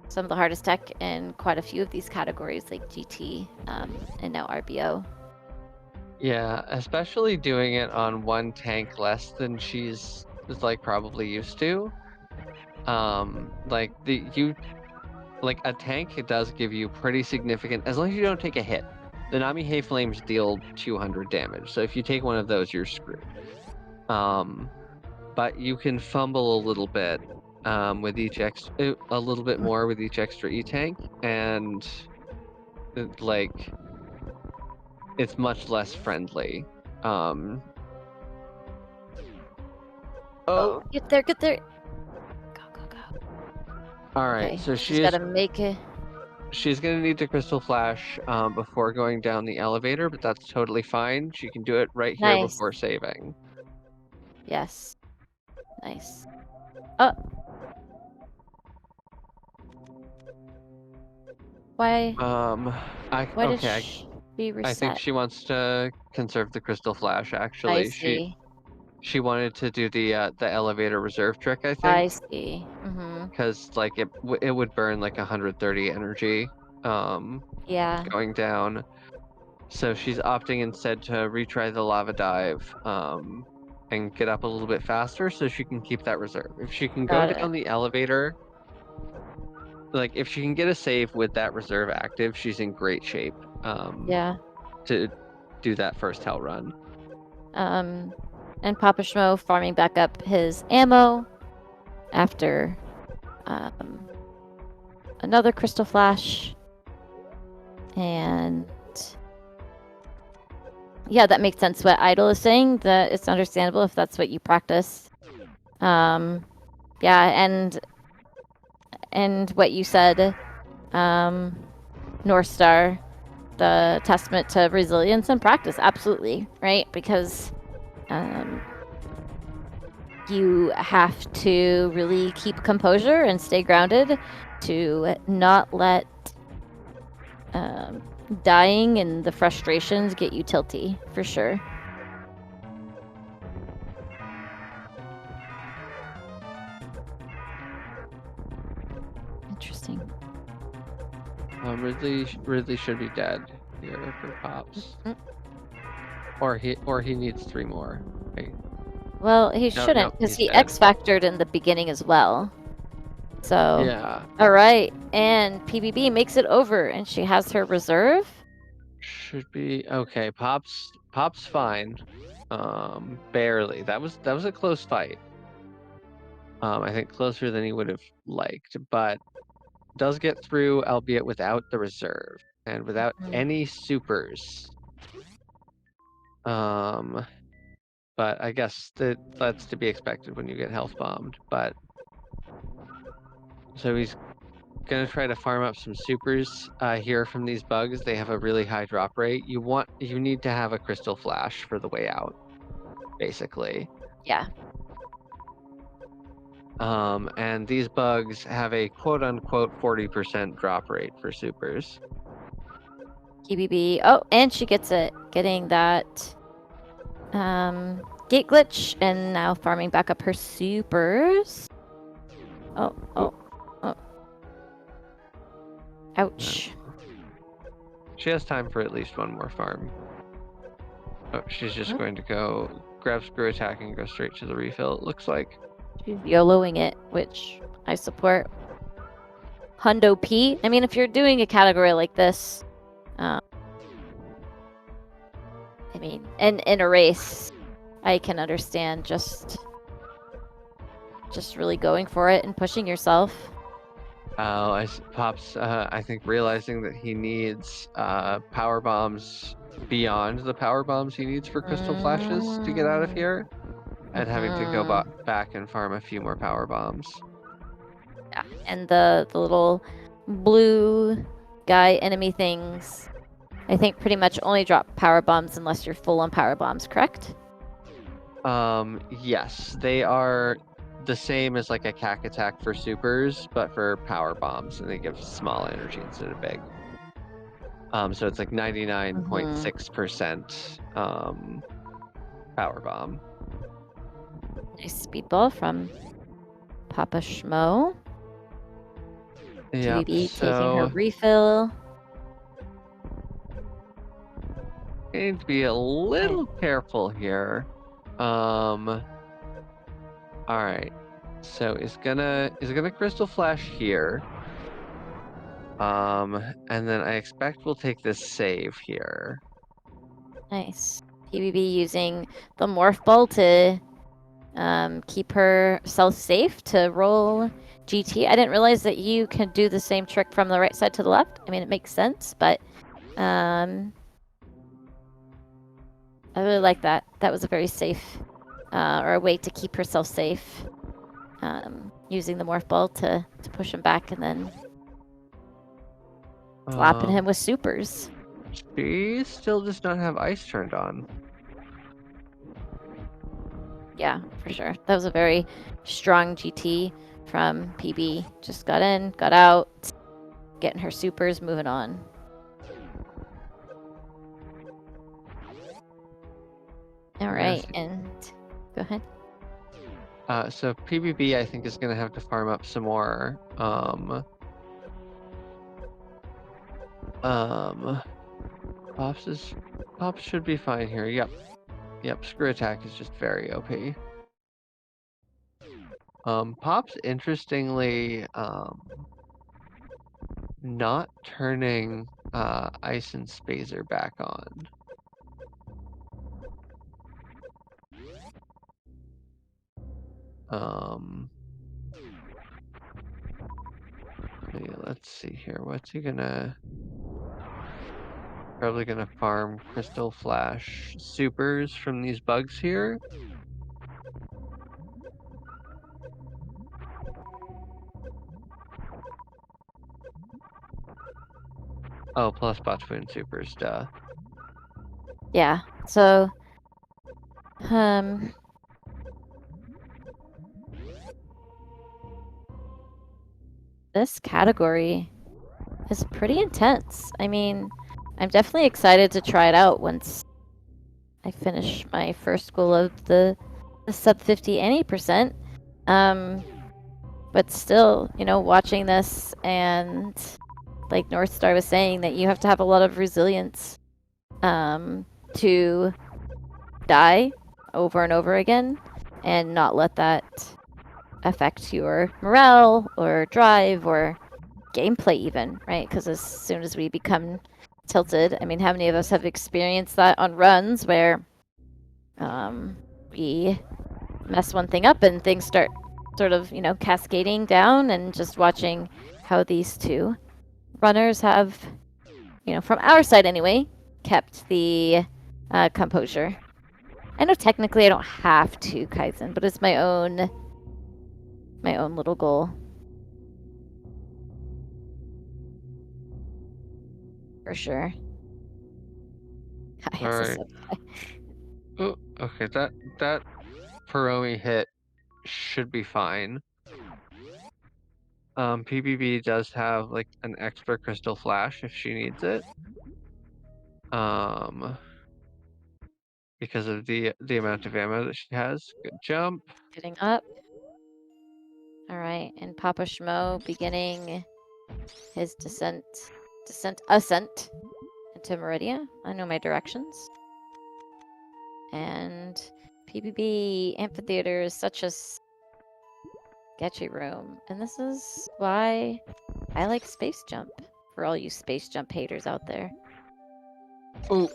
some of the hardest tech in quite a few of these categories, like GT and now RBO. Yeah, especially doing it on one tank less than she's like probably used to. Like like a tank, it does give you pretty significant, as long as you don't take a hit. The Nami Hay Flames deal 200 damage, so if you take one of those, you're screwed. But you can fumble a little bit with each a little bit more with each extra E-tank, and like it's much less friendly. Oh, Get there, get there. Go, go, go. all right. Okay, So she's got to make it. she's gonna need to crystal flash before going down the elevator, but that's totally fine. She can do it right here Nice. before saving. Yes. Nice. Oh. Why? Why did she I think reset? she wants to conserve the crystal flash. I Actually, see. She wanted to do the elevator reserve trick, I I think, see. Mm-hmm. because like it would burn like 130 energy Yeah. going down. So she's opting instead to retry the lava dive and get up a little bit faster so she can keep that reserve. If she can go Got it. down the elevator, like if she can get a save with that reserve active, she's in great shape Yeah. to do that first hell run. And PapaSchmo farming back up his ammo after another crystal flash. And yeah, that makes sense what Idol is saying, that it's understandable if that's what you practice. Yeah, and what you said, North Star, the testament to resilience and practice, absolutely, right? Because you have to really keep composure and stay grounded to not let dying and the frustrations get you tilty, for sure. Interesting. Ridley should be dead here for Pops. Or he needs 3 more. Wait. Well, he No, shouldn't, because he's he dead. X-factored in the beginning as well. So, Yeah. all right, and PBB makes it over, and she has her reserve. Should be okay. Pop's fine. Barely. That was a close fight. I think closer than he would have liked, but does get through, albeit without the reserve and without any supers. But I guess that's to be expected when you get health bombed. But so he's gonna try to farm up some supers here from these bugs. They have a really high drop rate. You need to have a crystal flash for the way out, basically. Yeah. And these bugs have a quote unquote 40% drop rate for supers. PBB. Oh, and she gets it. Getting that gate glitch, and now farming back up her supers. Oh. Ouch. She has time for at least one more farm. Oh, she's just going to go grab screw attack and go straight to the refill, it looks like. She's YOLOing it, which I support. Hundo P. I mean, if you're doing a category like this, I mean, in a race, I can understand just really going for it and pushing yourself. Pop's, I think, realizing that he needs power bombs beyond the power bombs he needs for crystal flashes to get out of here, and having to go back and farm a few more power bombs. Yeah, and the little blue guy enemy things, I think, pretty much only drop power bombs unless you're full on power bombs, correct? Yes, they are the same as like a cack attack for supers, but for power bombs, and they give small energy instead of big. So it's like 99.6% power bomb. Nice speedball from PapaSchmo. Yeah, taking her refill. Need to be a little careful here. All right. So it's gonna crystal flash here. And then I expect we'll take this save here. Nice. PBB using the morph ball to keep herself safe to roll GT. I didn't realize that you can do the same trick from the right side to the left. I mean, it makes sense, but I really like that. That was a very safe, or a way to keep herself safe, using the morph ball to push him back and then slapping him with supers. She still does not have ice turned on. Yeah, for sure. That was a very strong GT from PB. Just got in, got out, getting her supers, moving on. All right, and Go ahead. So PBB, I think, is gonna have to farm up some more. Pops should be fine here. Yep. Screw attack is just very OP. Pops, interestingly, not turning Ice and Spazer back on. Let's see here. What's he gonna? Probably gonna farm Crystal Flash supers from these bugs here. Oh, plus Botchwoon supers, duh. Yeah. So, this category is pretty intense. I mean, I'm definitely excited to try it out once I finish my first goal of the sub 50 any percent. But still, watching this, and like North Star was saying, that you have to have a lot of resilience to die over and over again and not let that affect your morale or drive or gameplay even, right? Because as soon as we become tilted, I mean, how many of us have experienced that on runs where we mess one thing up and things start sort of, cascading down, and just watching how these two runners have, from our side anyway, kept the composure. I know technically I don't have to Kaizen, but it's my own little goal. For sure. All right. Oh, okay. That Peromi hit should be fine. PBB does have like an extra Crystal Flash if she needs it. Because of the amount of ammo that she has. Good jump. Getting up. All right, and PapaSchmo beginning his ascent into Meridia. I know my directions. And PBB Amphitheater is such a sketchy room, and this is why I like Space Jump, for all you Space Jump haters out there. Oh,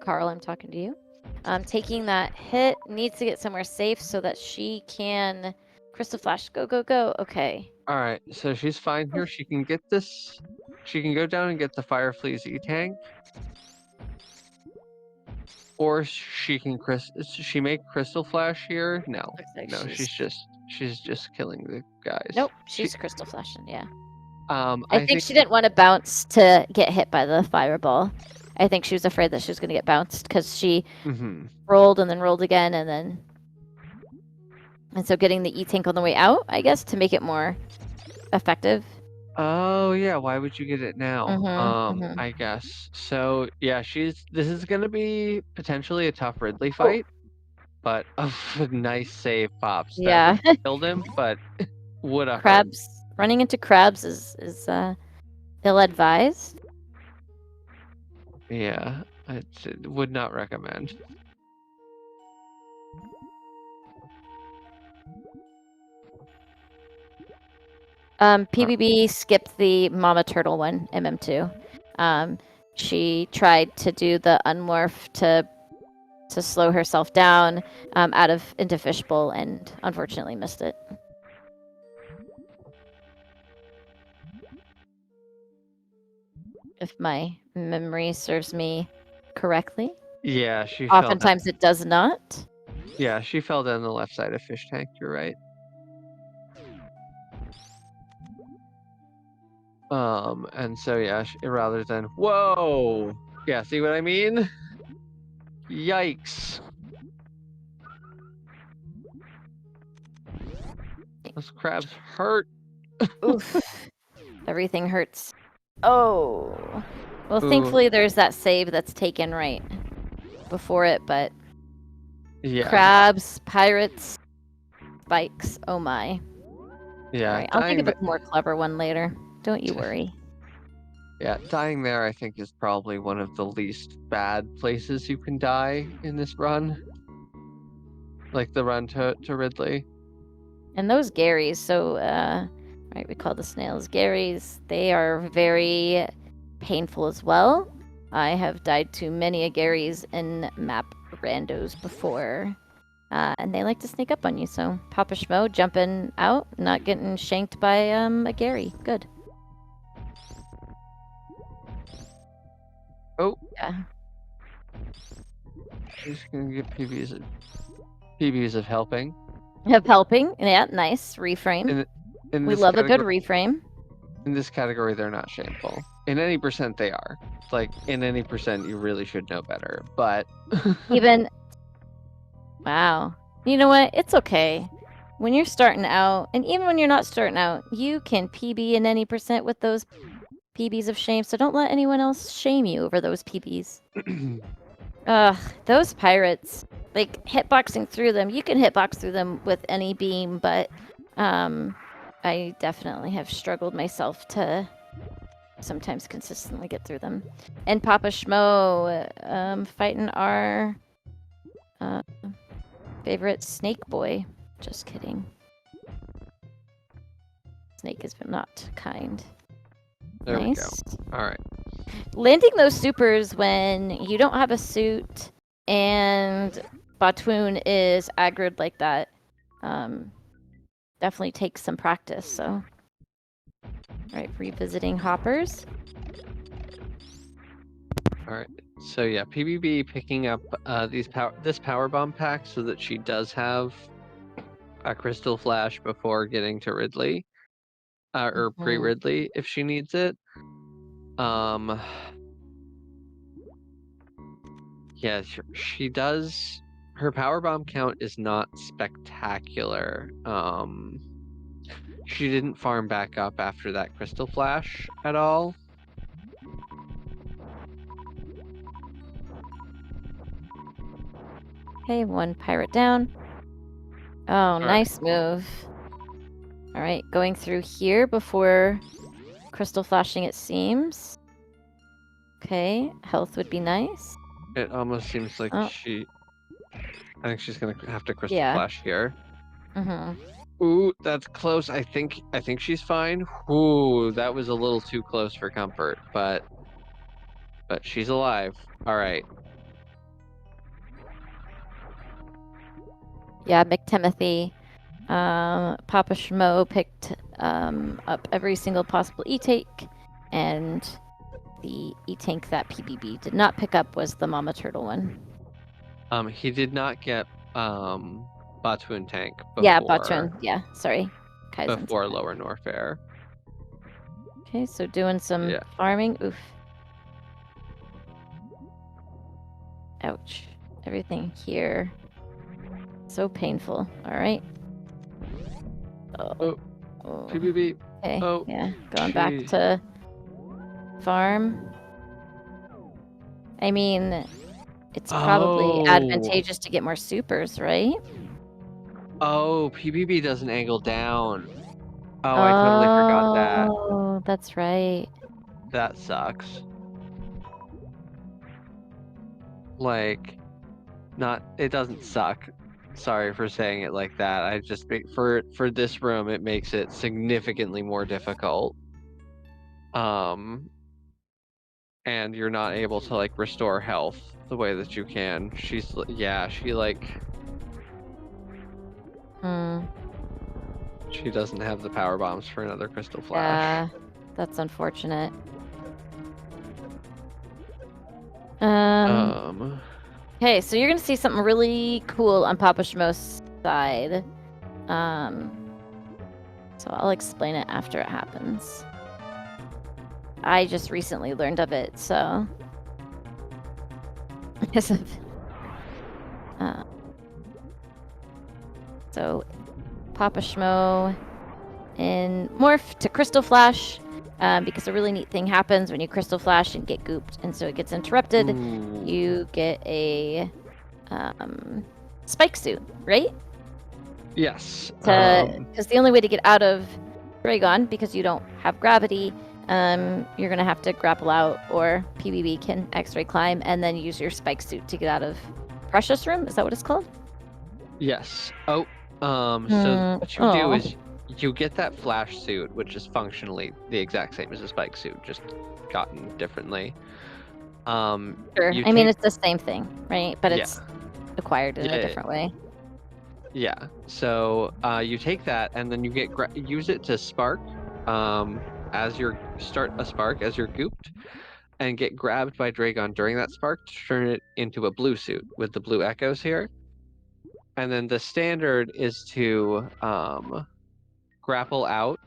Carl, I'm talking to you. Taking that hit, needs to get somewhere safe so that she can Crystal Flash. Go, go, go. Okay. all right. So she's fine here. She can get this. She can go down and get the Fireflea's E-Tank. Or she can she make Crystal Flash here? No. Like No, she's just killing the guys. Nope, she's Crystal Flashing, yeah. I think she didn't want to bounce to get hit by the fireball. I think she was afraid that she was going to get bounced, because she rolled and then rolled again, and so getting the E-Tank on the way out, I guess, to make it more effective. Oh yeah, why would you get it now? I guess. So yeah, this is gonna be potentially a tough Ridley fight, but a nice save, Pops. Yeah. That killed him, but would have hurt. Running into crabs is ill-advised. Yeah, I would not recommend. PBB skipped the Mama Turtle one, MM2. She tried to do the unmorph to slow herself down into Fishbowl, and unfortunately missed it. If my memory serves me correctly. Yeah, she oftentimes it does not. Yeah, she fell down the left side of Fish Tank, you're right. And so yeah, rather than whoa, yeah, see what I mean? Yikes! Those crabs hurt. Oof! Everything hurts. Oh, well, thankfully there's that save that's taken right before it, but Yeah. Crabs, pirates, spikes. Oh my. Yeah. All right, I'll think of a more clever one later. Don't you worry. Yeah, dying there I think is probably one of the least bad places you can die in this run. Like the run to Ridley. And those Garys, so right, we call the snails Garys. They are very painful as well. I have died to many a Garys in map randos before. And they like to sneak up on you, so PapaSchmo jumping out, not getting shanked by a Gary. Good. Oh. Yeah. Just gonna get PBs of helping. Of helping. Yeah, nice. Reframe. We love a good reframe. In this category, they're not shameful. In any percent, they are. Like, in any percent, you really should know better. But... Even... Wow. You know what? It's okay. When you're starting out, and even when you're not starting out, you can PB in any percent with those PBs of shame, so don't let anyone else shame you over those PBs. Ugh, those pirates. Like, hitboxing through them. You can hitbox through them with any beam, but I definitely have struggled myself to sometimes consistently get through them. And PapaSchmo fighting our favorite snake boy. Just kidding. Snake is not kind. There nice. we go. All right. Landing those supers when you don't have a suit and Batoon is aggroed like that definitely takes some practice, so. Alright, revisiting hoppers. Alright, so yeah, PBB picking up this power bomb pack so that she does have a crystal flash before getting to Ridley. Or pre-Ridley if she needs it. Yeah, she does. Her power bomb count is not spectacular. She didn't farm back up after that crystal flash at all. Okay, one pirate down. Oh, nice move. Alright, going through here before crystal flashing, it seems. Okay, health would be nice. It almost seems like I think she's gonna have to crystal flash here. Ooh, that's close. I think she's fine. Ooh, that was a little too close for comfort, but she's alive. All right. Yeah, McTimothy. PapaSchmo picked up every single possible E-tank, and the E-tank that PBB did not pick up was the Mama Turtle one. He did not get Batoon tank before. Yeah, Batoon. Yeah, sorry. Kaizen's before Lower Norfair. Okay, so doing some farming. Oof. Ouch. Everything here. So painful. All right. Oh. PBB. Okay. Oh, yeah. Going back to farm. I mean, it's probably advantageous to get more supers, right? Oh, PBB doesn't angle down. Oh, I totally forgot that. Oh, that's right. That sucks. Like, it doesn't suck. Sorry for saying it like that. I just for this room it makes it significantly more difficult. And you're not able to like restore health the way that you can. She like she doesn't have the power bombs for another crystal flash. Yeah, that's unfortunate. Okay, so you're gonna see something really cool on PapaSchmo's side. So I'll explain it after it happens. I just recently learned of it, so. So PapaSchmo in morph to crystal flash. Because a really neat thing happens when you crystal flash and get gooped, and so it gets interrupted. You get a spike suit, right? Yes. Because the only way to get out of Dragon, because you don't have gravity, you're gonna have to grapple out, or PBB can X-ray climb, and then use your spike suit to get out of Precious Room. Is that what it's called? Yes. Oh, so what you do Oh, is you get that flash suit, which is functionally the exact same as a spike suit, just gotten differently. sure. You I mean, take it's the same thing, right? But yeah, it's acquired in a yeah, different way. yeah. So you take that and then you get use it to spark, as you're start a spark as you're gooped, and get grabbed by Dragon during that spark to turn it into a blue suit with the blue echoes here. And then the standard is to grapple out,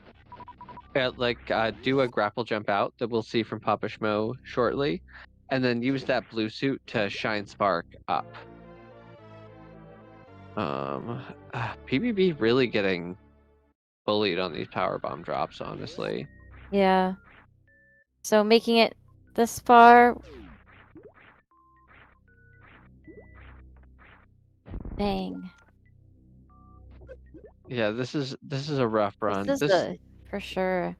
do a grapple jump out that we'll see from PapaSchmo shortly, and then use that blue suit to shine spark up. PBB really getting bullied on these power bomb drops, honestly. Yeah. So making it this far. Dang. Yeah, this is a rough run. This is for sure.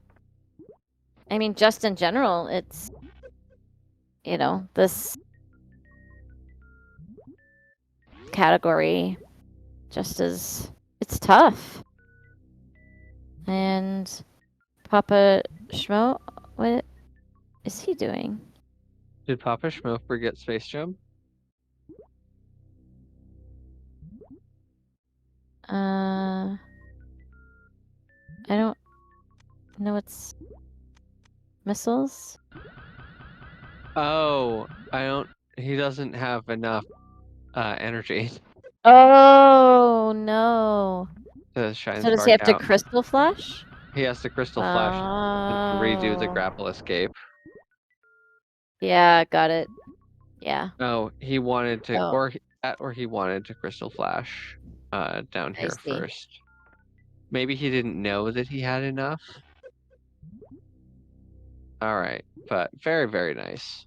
I mean, just in general, it's, this category just is, it's tough. And PapaSchmo, what is he doing? Did PapaSchmo forget Space Jump? I don't know. It's missiles. Oh, I don't. He doesn't have enough energy Oh no! to shine So does he spark have to out. crystal flash? He has to crystal flash and redo the Oh, grapple escape. yeah, got it. Yeah. Oh, he wanted to, Oh, or he wanted to crystal flash down I here see. first. Maybe he didn't know that he had enough. All right, but very, very nice.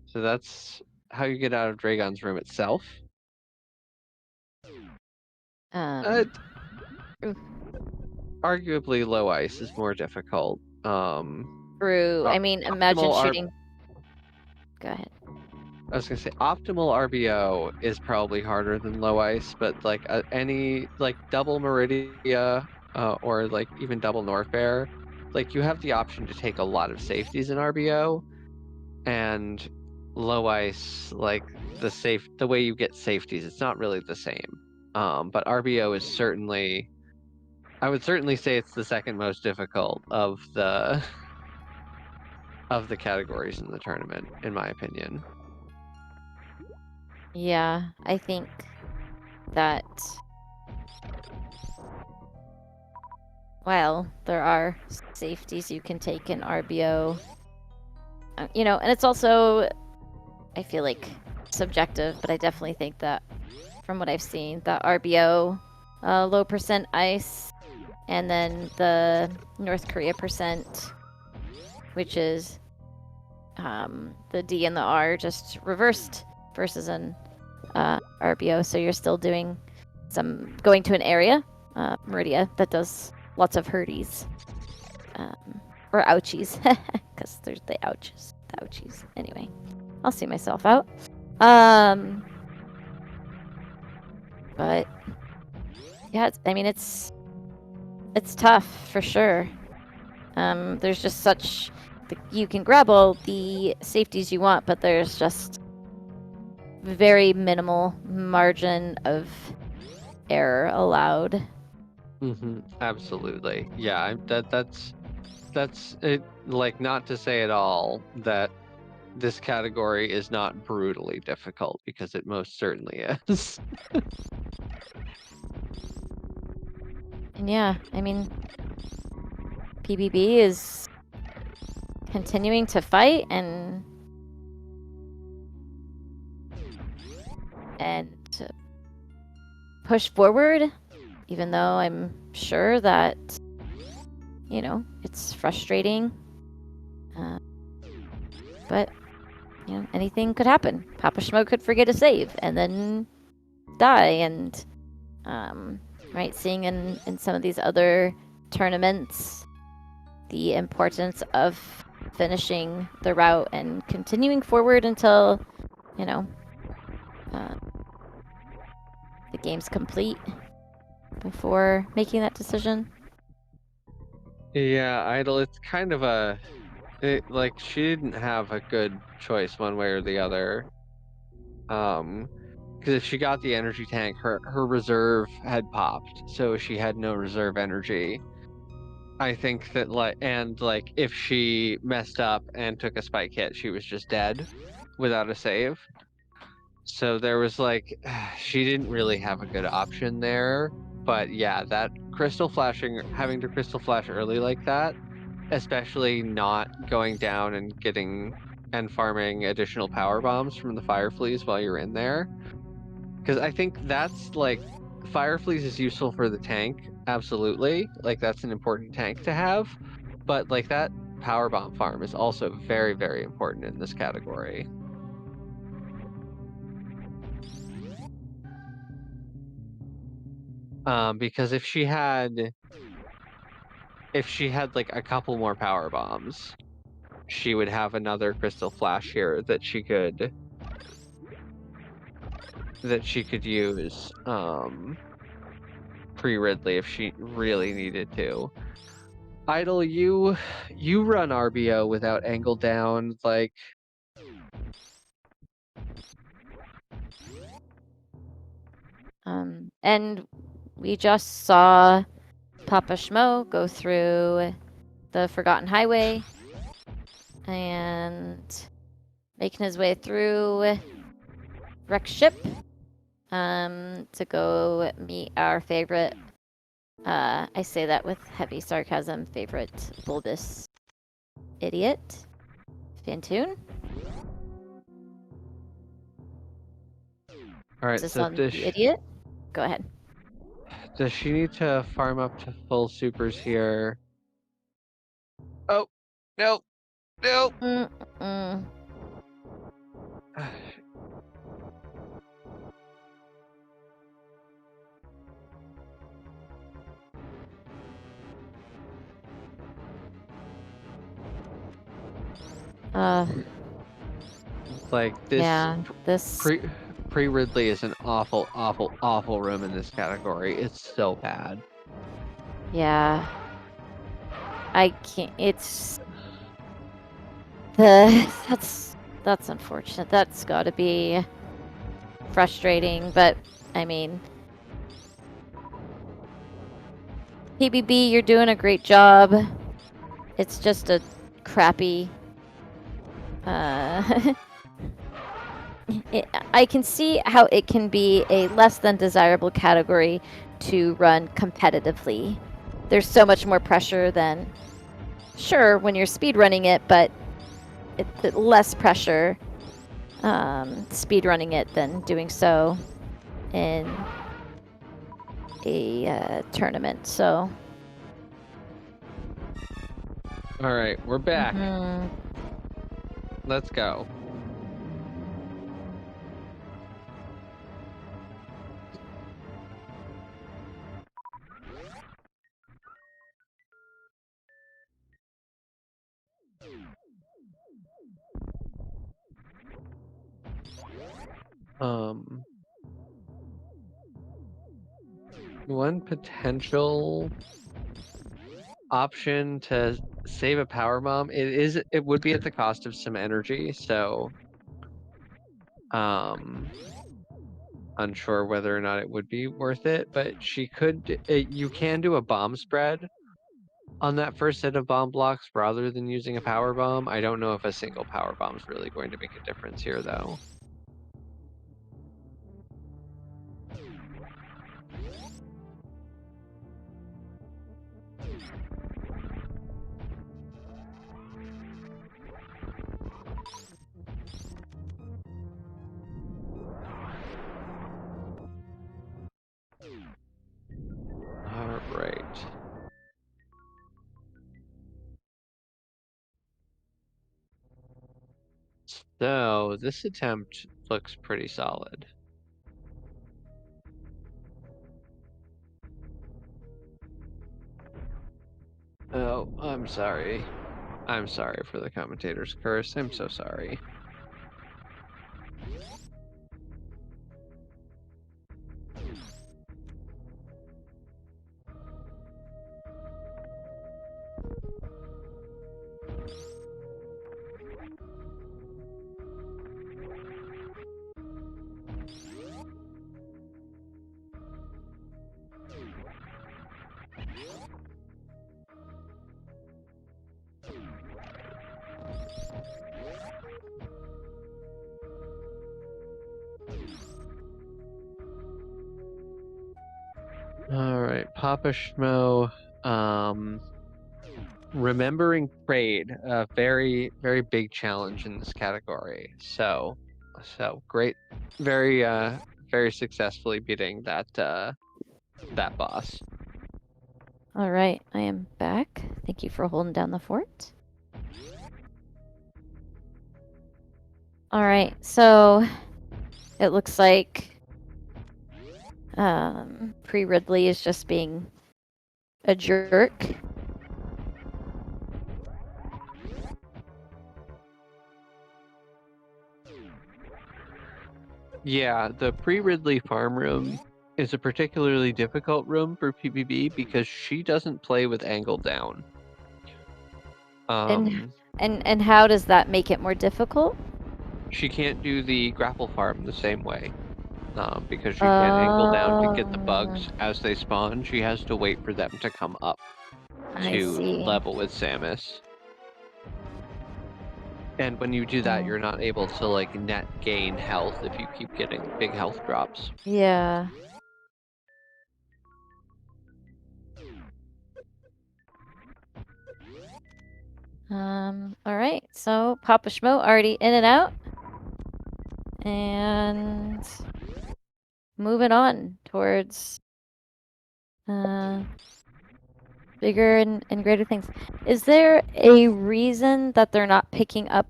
So that's how you get out of Dragon's room itself. Uh, Oof. Arguably, low ice is more difficult. True. I mean, imagine Optimal R. shooting. Go ahead. I was gonna say optimal RBO is probably harder than low ice, but like any double Meridia, or like even double Norfair, like you have the option to take a lot of safeties in RBO, and low ice, like the way you get safeties, it's not really the same. But RBO is certainly, I would certainly say it's the second most difficult of the of the categories in the tournament, in my opinion. Yeah, I think that, well, there are safeties you can take in RBO. And it's also, I feel like, subjective, but I definitely think that from what I've seen, that RBO, low percent ice, and then the North Korea percent, which is the D and the R just reversed versus an RBO. So you're still doing going to an area, Meridia, that does lots of hurties. Or ouchies, because there's the ouches. The ouchies. Anyway, I'll see myself out. But yeah, it's tough for sure. There's just you can grab all the safeties you want, but there's just very minimal margin of error allowed. Absolutely. Yeah, that's it. Like, not to say at all that this category is not brutally difficult, because it most certainly is. And yeah, I mean, PBB is continuing to fight and to push forward, even though I'm sure that, it's frustrating. But, anything could happen. PapaSchmo could forget a save, and then die. And right, seeing in some of these other tournaments the importance of finishing the route and continuing forward until, you know, the game's complete before making that decision. Yeah, Idle, it's kind of like she didn't have a good choice one way or the other. Because if she got the energy tank, her reserve had popped, so she had no reserve energy. I think that like if she messed up and took a spike hit, she was just dead without a save. So there was like she didn't really have a good option there. But yeah, that having to crystal flash early like that, especially not going down and getting and farming additional power bombs from the fire fleas while you're in there. Because I think that's like fire fleas is useful for the tank, absolutely. Like that's an important tank to have. But like that power bomb farm is also very, very important in this category. Because if she had like a couple more power bombs, she would have another crystal flash here that she could use pre-Ridley if she really needed to. Idle, you run RBO without angle down, like And we just saw PapaSchmo go through the Forgotten Highway and making his way through Wreck Ship to go meet our favorite, I say that with heavy sarcasm, favorite bulbous idiot, Fantoon. all right, Is this so on the idiot? Go ahead. does she need to farm up to full supers here? Oh, no, no. Mm-mm. Like this Yeah, this, pre Ridley is an awful, awful, awful room in this category. It's so bad. yeah. I can't, it's, that's unfortunate. That's gotta be frustrating, but I mean, PBB, you're doing a great job. It's just a crappy. I can see how it can be a less than desirable category to run competitively. There's so much more pressure than, sure, when you're speed running it, but it's less pressure speed running it than doing so in a tournament. So. All right, we're back. Mhm. Let's go. One potential option to save a power bomb, it would be at the cost of some energy, so unsure whether or not it would be worth it, but you can do a bomb spread on that first set of bomb blocks rather than using a power bomb. I don't know if a single power bomb is really going to make a difference here though. All right. So this attempt looks pretty solid. Oh, I'm sorry. I'm sorry for the commentator's curse. I'm so sorry. All right, PapaSchmo. Remembering trade, a very, very big challenge in this category. So great, very, very successfully beating that boss. All right, I am back. Thank you for holding down the fort. All right, so it looks like Pre Ridley is just being a jerk. Yeah, the pre-Ridley farm room is a particularly difficult room for PvP because she doesn't play with angle down. And Um, and how does that make it more difficult? she can't do the grapple farm the same way. Because she can't angle down to get the Oh, bugs as they spawn. She has to wait for them to come up I to see. level with Samus. And when you do that, Oh, you're not able to like net gain health if you keep getting big health drops. yeah. All right. So PapaSchmo already in and out, and moving on towards bigger and greater things. Is there a reason that they're not picking up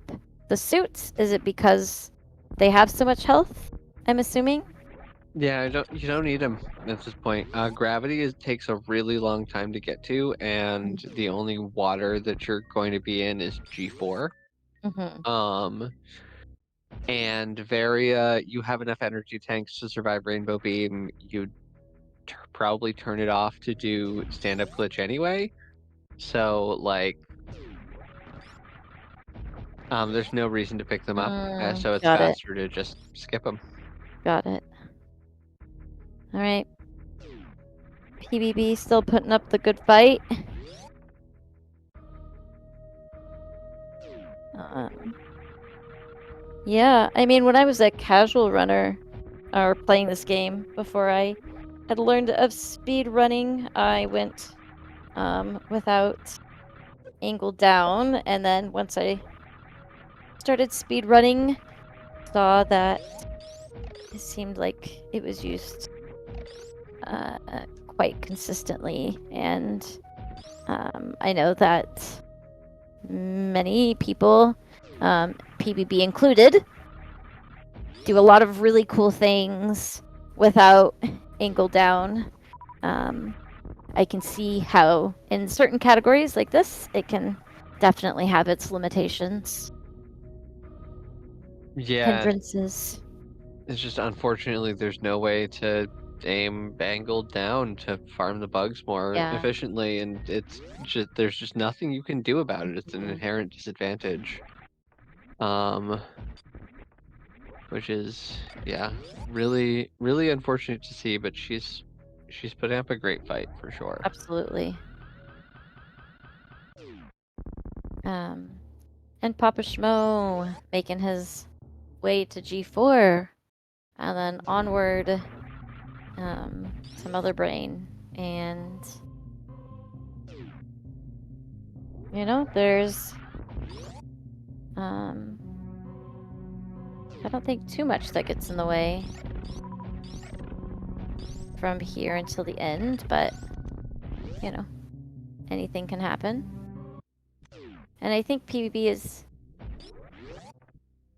the suits? Is it because they have so much health? I'm assuming. Yeah, you don't need them at this point. Takes a really long time to get to, and the only water that you're going to be in is G4. Mm-hmm. Um, and Varia, you have enough energy tanks to survive Rainbow Beam. You'd probably turn it off to do stand-up glitch anyway. So like, there's no reason to pick them up. So it's Got it. faster to just skip them. Got it. All right. PBB still putting up the good fight. Um, yeah, I mean, when I was a casual runner or playing this game before I had learned of speed running, I went without angle down, and then once I started speed running, saw that it seemed like it was used uh, quite consistently, and I know that many people, PBB included, do a lot of really cool things without angle down. I can see how in certain categories like this, it can definitely have its limitations, Yeah, hindrances. it's just unfortunately there's no way to aim angled down to farm the bugs more Yeah. efficiently, and it's just there's just nothing you can do about it. It's an Mhm. inherent disadvantage. Um, which is yeah, really really unfortunate to see, but she's putting up a great fight for sure. Absolutely. Um, and PapaSchmo making his way to G4, and then onward to Mother Brain. And, there's, um, I don't think too much that gets in the way from here until the end, but, you know, anything can happen. And I think PvP is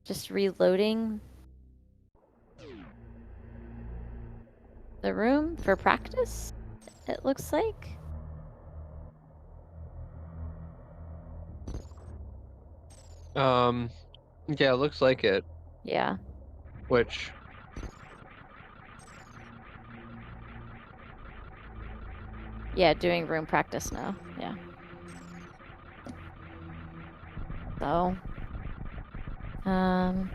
just reloading the room for practice, it looks like. Yeah, it looks like it, Yeah. which Yeah, doing room practice now. Yeah. So, um,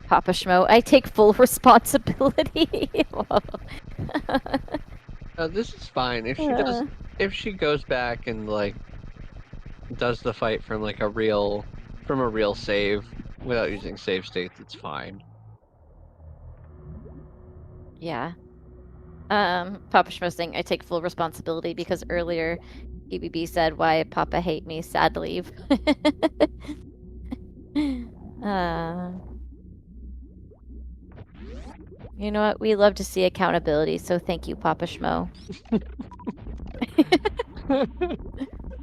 PapaSchmo, I take full responsibility. this is fine. Uh, If she goes back and like does the fight from like from a real save without using save states, it's fine. yeah. PapaSchmo saying I take full responsibility because earlier PBB said why Papa hate me, sad leave. uh, you know what? We love to see accountability, so thank you, PapaSchmo.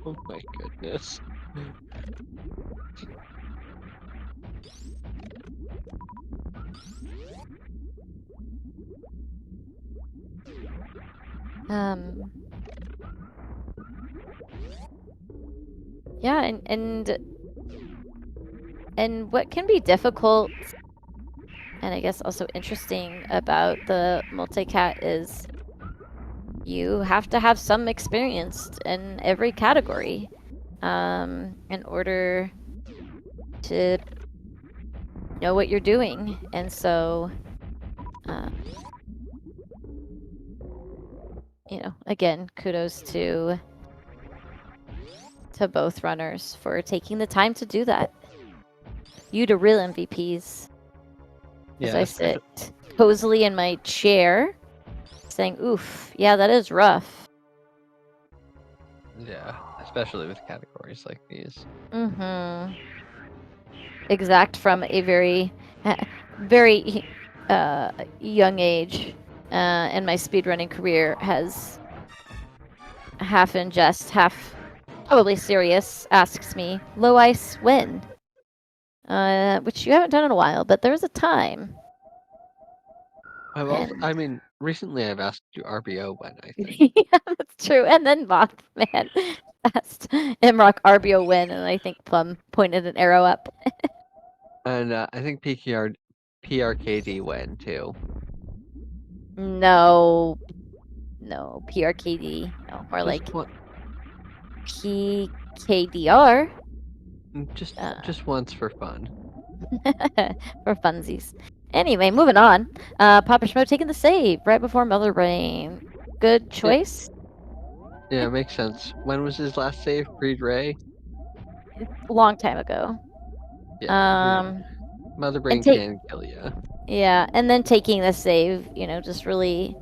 Oh my goodness. Um, yeah, and what can be difficult and I guess also interesting about the multicat is you have to have some experience in every category in order to know what you're doing. And so, uh, again, kudos to both runners for taking the time to do that. You to real MVPs. As Yeah, I sit cozily in my chair, saying, "Oof, yeah, that is rough." yeah, especially with categories like these. Mm-hmm. Exact from a very, very young age in my speedrunning career has half in jest, half probably serious, asks me, low ice when? Which you haven't done in a while, but there was a time. And I mean, recently I've asked you RBO when, I think. yeah, that's true. And then Mothman asked Imrock RBO win, and I think Plum pointed an arrow up. And I think PRKD when too. No, no, PRKD. No, more Just like one, PKDR. just once for fun. For funsies. Anyway, moving on. PapaSchmo taking the save right before Mother Brain. Good Yeah, choice. yeah, makes sense. When was his last save? Pre-Ray? A long time ago. Yeah, Um, Mother and Brain take can kill you. yeah, and then taking the save, just really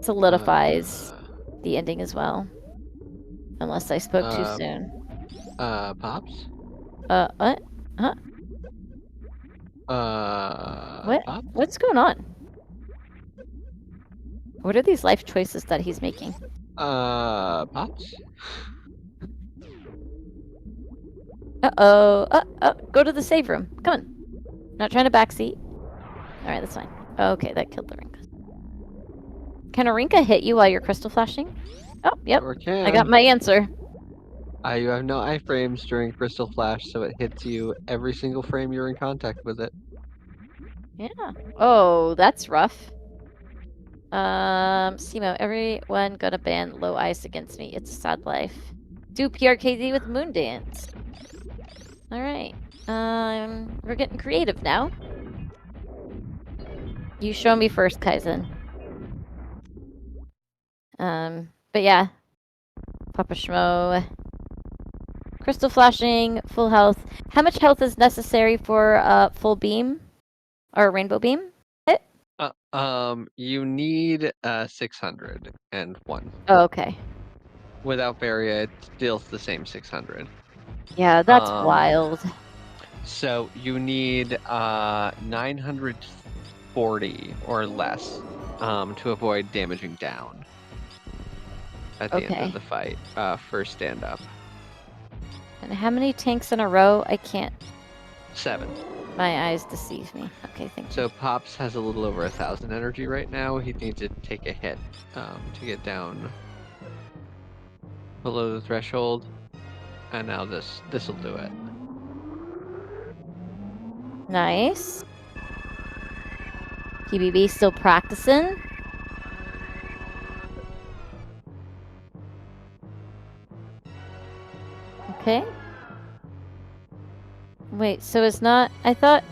solidifies Uh, the ending as well. Unless I spoke too uh, soon. Pops? What? Huh? What? Pops? What's going on? What are these life choices that he's making? Pops? Uh-oh. Go to the save room. Come on. Not trying to backseat. Alright, that's fine. Okay, that killed the Rinka. Can a Rinka hit you while you're crystal flashing? Oh, yep. Sure I got can. my answer. You have no iframes during Crystal Flash, so it hits you every single frame you're in contact with it. Yeah. Oh, that's rough. Simo, everyone gonna ban low ice against me. It's a sad life. Do PRKD with Moon Dance. Alright. We're getting creative now. You show me first, Kaizen. But yeah. PapaSchmo. Crystal flashing, full health. How much health is necessary for full beam? Or rainbow beam? Hit? You need 601. Oh, okay. Without Varia, it's still the same 600. Yeah, that's wild. So you need 940 or less to avoid damaging down at the end of Okay. the fight for stand up. And how many tanks in a row? I can't. 7. My eyes deceive me. Okay, thank you. So Pops has a little over 1,000 energy right now. He needs to take a hit to get down below the threshold, and now this'll do it. Nice. PBB still practicing. Okay. Wait, so it's not... I thought...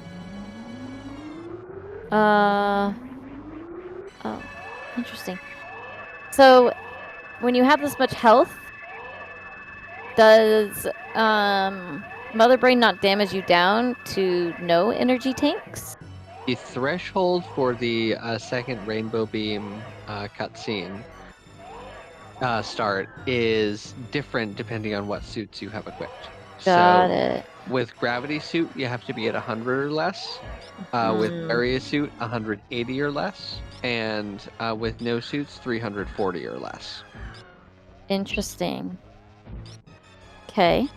Oh, interesting. So, when you have this much health, does Mother Brain not damage you down to no energy tanks? The threshold for the second Rainbow Beam cutscene start is different depending on what suits you have equipped. Got So it. with Gravity Suit, you have to be at 100 or less. With Area Suit, 180 or less. And with no suits, 340 or less. Interesting. Okay.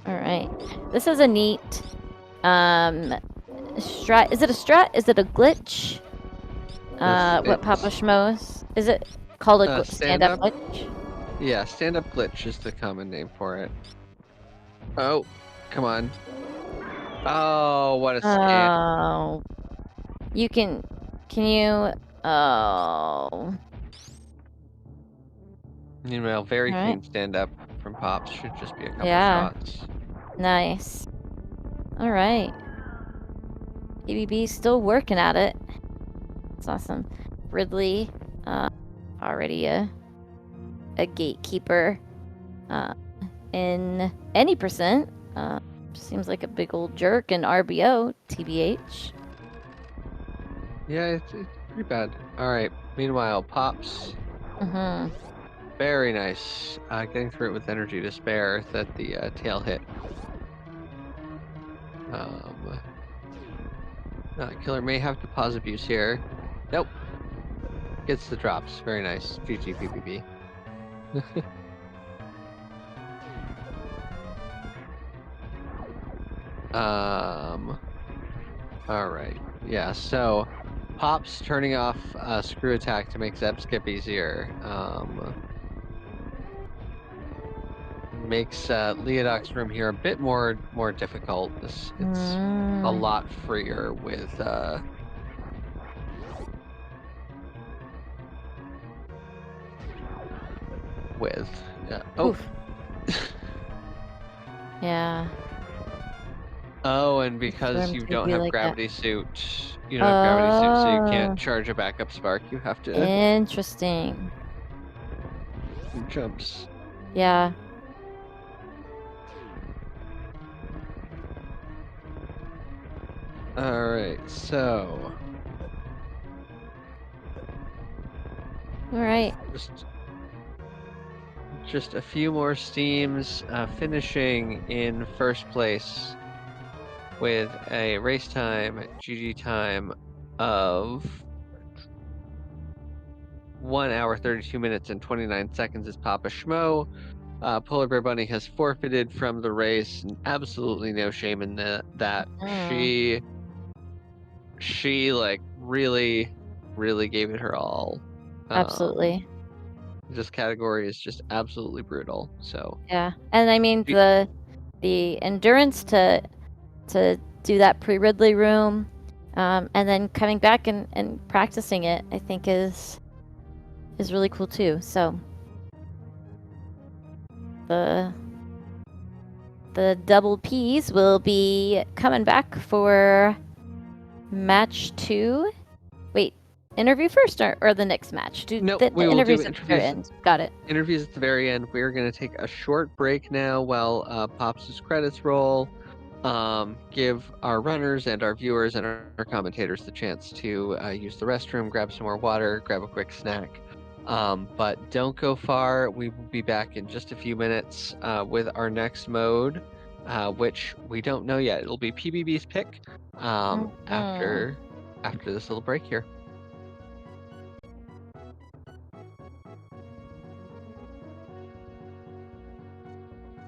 All right. This is a neat strat. Is it a strat? Is it a glitch? What PapaSchmo is it called a stand-up glitch? Yeah, stand-up glitch is the common name for it. Oh, come on. Oh, what a scam. Oh. Can you... Oh. Meanwhile, very All right. clean stand-up from Pops. Should just be a couple Yeah. shots. Nice. All right. PBB's still working at it. It's awesome. Ridley, already a gatekeeper in any percent. Seems like a big old jerk in RBO, TBH. Yeah, it's pretty bad. All right. Meanwhile, Pops. Very nice. Getting through it with energy to spare that the tail hit. Killer may have to pause abuse here. Nope. Gets the drops. Very nice. GG PPB. Alright. Yeah, so Pops turning off screw attack to make Zeb skip easier. Makes Leodoc's room here a bit more difficult. It's a lot freer with oh. Yeah. Oh, and because you don't have like gravity suit, you don't have gravity suit, so you can't charge a backup spark. You have to Interesting. jumps. Yeah. All right, so. All right. Just a few more steams, finishing in first place with a race time, GG time of 1 hour, 32 minutes, and 29 seconds is PapaSchmo. Polar Bear Bunny has forfeited from the race, and absolutely no shame in that. She like really gave it her all. Absolutely. This category is just absolutely brutal. So yeah, and I mean the endurance to do that pre-Ridley room, and then coming back and practicing it, I think is really cool too. So the double P's will be coming back for match 2. Wait, interview first or the next match? No, the we will interviews do at the very end. Got it. Interviews at the very end. We're going to take a short break now while Pops' credits roll. Give our runners and our viewers and our commentators the chance to use the restroom, grab some more water, grab a quick snack. But don't go far. We will be back in just a few minutes with our next mode, which we don't know yet. It'll be PBB's pick after this little break here.